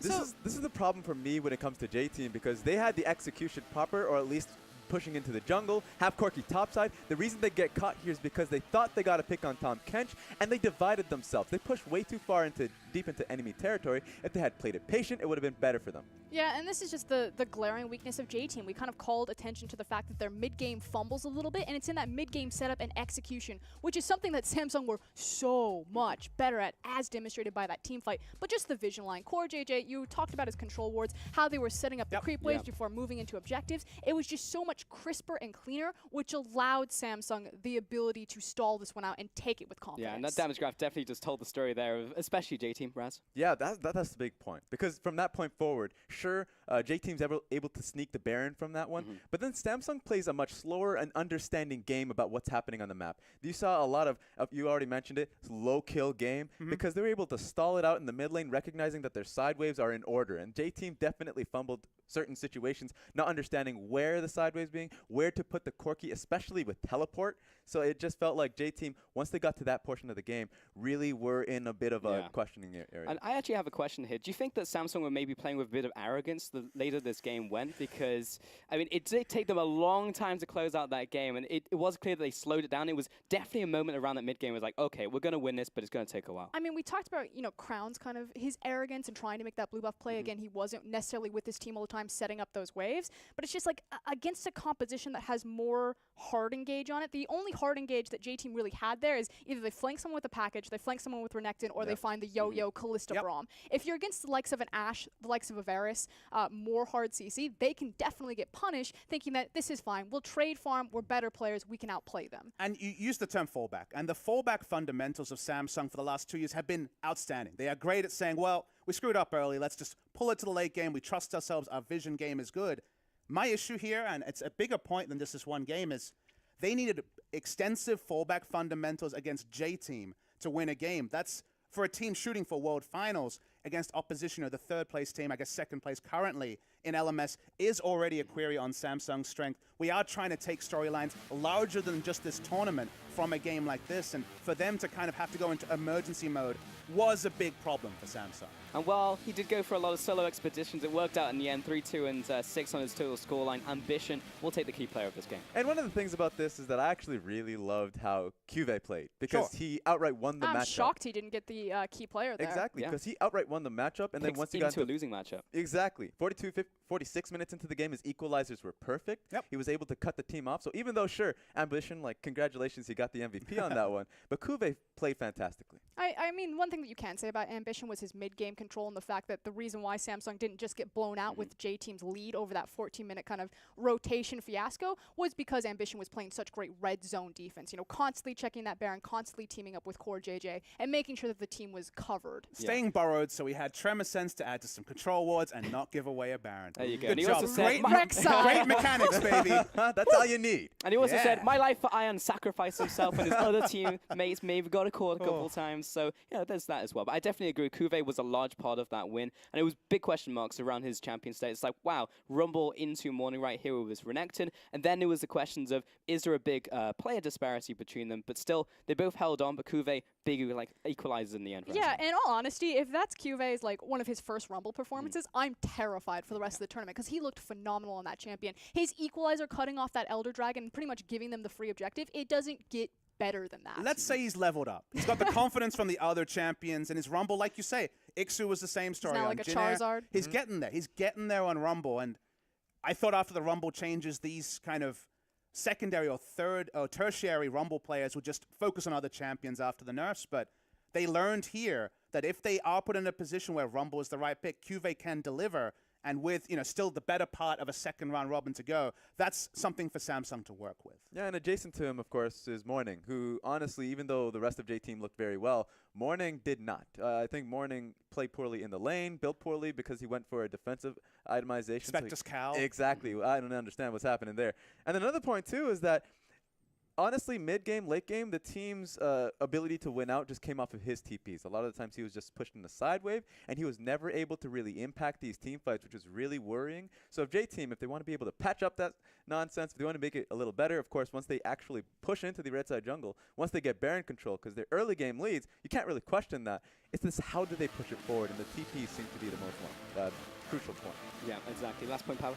This is the problem for me when it comes to J-Team because they had the execution proper, or at least pushing into the jungle, have Corki topside. The reason they get caught here is because they thought they got a pick on Tom Kench, and they divided themselves. They pushed way too far deep into enemy territory. If they had played it patient, it would have been better for them. Yeah, and this is just the glaring weakness of J-Team. We kind of called attention to the fact that their mid-game fumbles a little bit, and it's in that mid-game setup and execution, which is something that Samsung were so much better at, as demonstrated by that team fight. But just the vision line. Core JJ, you talked about his control wards, how they were setting up the creep waves before moving into objectives. It was just so much crisper and cleaner, which allowed Samsung the ability to stall this one out and take it with confidence. Yeah, and that damage graph definitely just told the story there, of especially J-Team, Raz. Yeah, that's the big point. Because from that point forward, sure, J-Team's able to sneak the Baron from that one, but then Samsung plays a much slower and understanding game about what's happening on the map. You saw a lot of you already mentioned it, low kill game, because they were able to stall it out in the mid lane, recognizing that their side waves are in order, and J-Team definitely fumbled certain situations, not understanding where the sideways being, where to put the Corki, especially with teleport. So it just felt like J-Team, once they got to that portion of the game, really were in a bit of a questioning area. And I actually have a question here. Do you think that Samsung were maybe playing with a bit of arrogance the later this game went? Because, I mean, it did take them a long time to close out that game, and it was clear that they slowed it down. It was definitely a moment around that mid-game. It was like, okay, we're going to win this, but it's going to take a while. I mean, we talked about, you know, Crown's kind of his arrogance and trying to make that blue buff play. Again, he wasn't necessarily with his team all the time setting up those waves, but it's just like against a composition that has more hard engage on it. The only hard engage that J-Team really had there is either they flank someone with a package, they flank someone with Renekton, or they find the Yo-Yo Kalista Braum. If you're against the likes of an Ashe, the likes of a Varus, more hard CC, they can definitely get punished thinking that this is fine. We'll trade farm, we're better players, we can outplay them. And you use the term fallback, and the fallback fundamentals of Samsung for the last 2 years have been outstanding. They are great at saying, well, we screwed up early, let's just pull it to the late game, we trust ourselves, our vision game is good. My issue here, and it's a bigger point than just this one game, is they needed extensive fallback fundamentals against J-Team to win a game. That's for a team shooting for World Finals against opposition, or the third place team, I guess second place currently in LMS, is already a query on Samsung's strength. We are trying to take storylines larger than just this tournament from a game like this, and for them to kind of have to go into emergency mode was a big problem for Samsung. And while he did go for a lot of solo expeditions, it worked out in the end. 3-2 and 6 on his total scoreline. Ambition will take the key player of this game. And one of the things about this is that I actually really loved how Cuve played, because he outright won the matchup. I'm shocked he didn't get the key player there. Exactly, because he outright won the matchup, and then once he got into a losing matchup. Exactly. 46 minutes into the game, his equalizers were perfect. He was able to cut the team off. So even though, sure, Ambition, like, congratulations, he got the MVP on that one. But Cuve played fantastically. I mean, one thing that you can say about Ambition was his mid-game control, and the fact that the reason why Samsung didn't just get blown out with J-Team's lead over that 14-minute kind of rotation fiasco was because Ambition was playing such great red zone defense. You know, constantly checking that Baron, constantly teaming up with Core JJ, and making sure that the team was covered. Staying burrowed, so we had Tremor Sense to add to some control wards and not give away a Baron. There you go. Good He job. also said, Great mechanics, baby. That's all you need. And he also said, my life for Iron sacrificed himself, and his other teammates maybe got a call a couple of times. So, yeah, there's that as well. But I definitely agree. Cuve was a large part of that win. And it was big question marks around his champion state. It's like, wow, Rumble into Morning right here with his Renekton. And then there was the questions of, is there a big player disparity between them? But still, they both held on, but Cuve, big, like, equalizes in the end. Yeah, in all honesty, if that's Cuve's, like, one of his first Rumble performances, I'm terrified for the rest of the tournament, because he looked phenomenal on that champion. His equalizer cutting off that Elder Dragon and pretty much giving them the free objective, it doesn't get better than that. Let's say he's leveled up. He's got the confidence from the other champions, and his Rumble, like you say, Ixu was the same story. He's now on like a Jin Air. Charizard. He's getting there. He's getting there on Rumble, and I thought after the Rumble changes, these kind of secondary or third or tertiary Rumble players would just focus on other champions after the nerfs, but they learned here that if they are put in a position where Rumble is the right pick, Cuve can deliver. And with, you know, still the better part of a second round robin to go, that's something for Samsung to work with. Yeah, and adjacent to him, of course, is Morning, who honestly, even though the rest of J-Team looked very well, Morning did not. I think Morning played poorly in the lane, built poorly because he went for a defensive itemization. Spectre's Cowl. Exactly. I don't understand what's happening there. And another point, too, is that honestly, mid-game, late-game, the team's ability to win out just came off of his TPs. A lot of the times he was just pushed in the side wave, and he was never able to really impact these team fights, which was really worrying. So if J-Team, if they want to be able to patch up that nonsense, if they want to make it a little better, of course, once they actually push into the red side jungle, once they get Baron control, because their early game leads, you can't really question that. It's this, how do they push it forward? And the TPs seem to be the most crucial point. Yeah, exactly. Last point, Pablo.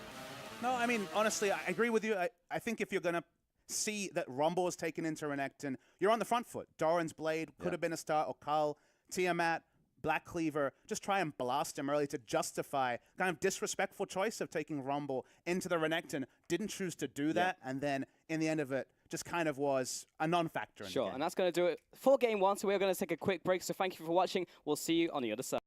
No, I mean, honestly, I agree with you. I think if you're going to see that Rumble is taken into Renekton, you're on the front foot. Doran's Blade could have been a start, or Carl, Tiamat, Black Cleaver, just try and blast him early to justify kind of disrespectful choice of taking Rumble into the Renekton. Didn't choose to do that, and then in the end of it, just kind of was a non-factor in the game. And that's going to do it for Game 1, so we're going to take a quick break. So thank you for watching. We'll see you on the other side.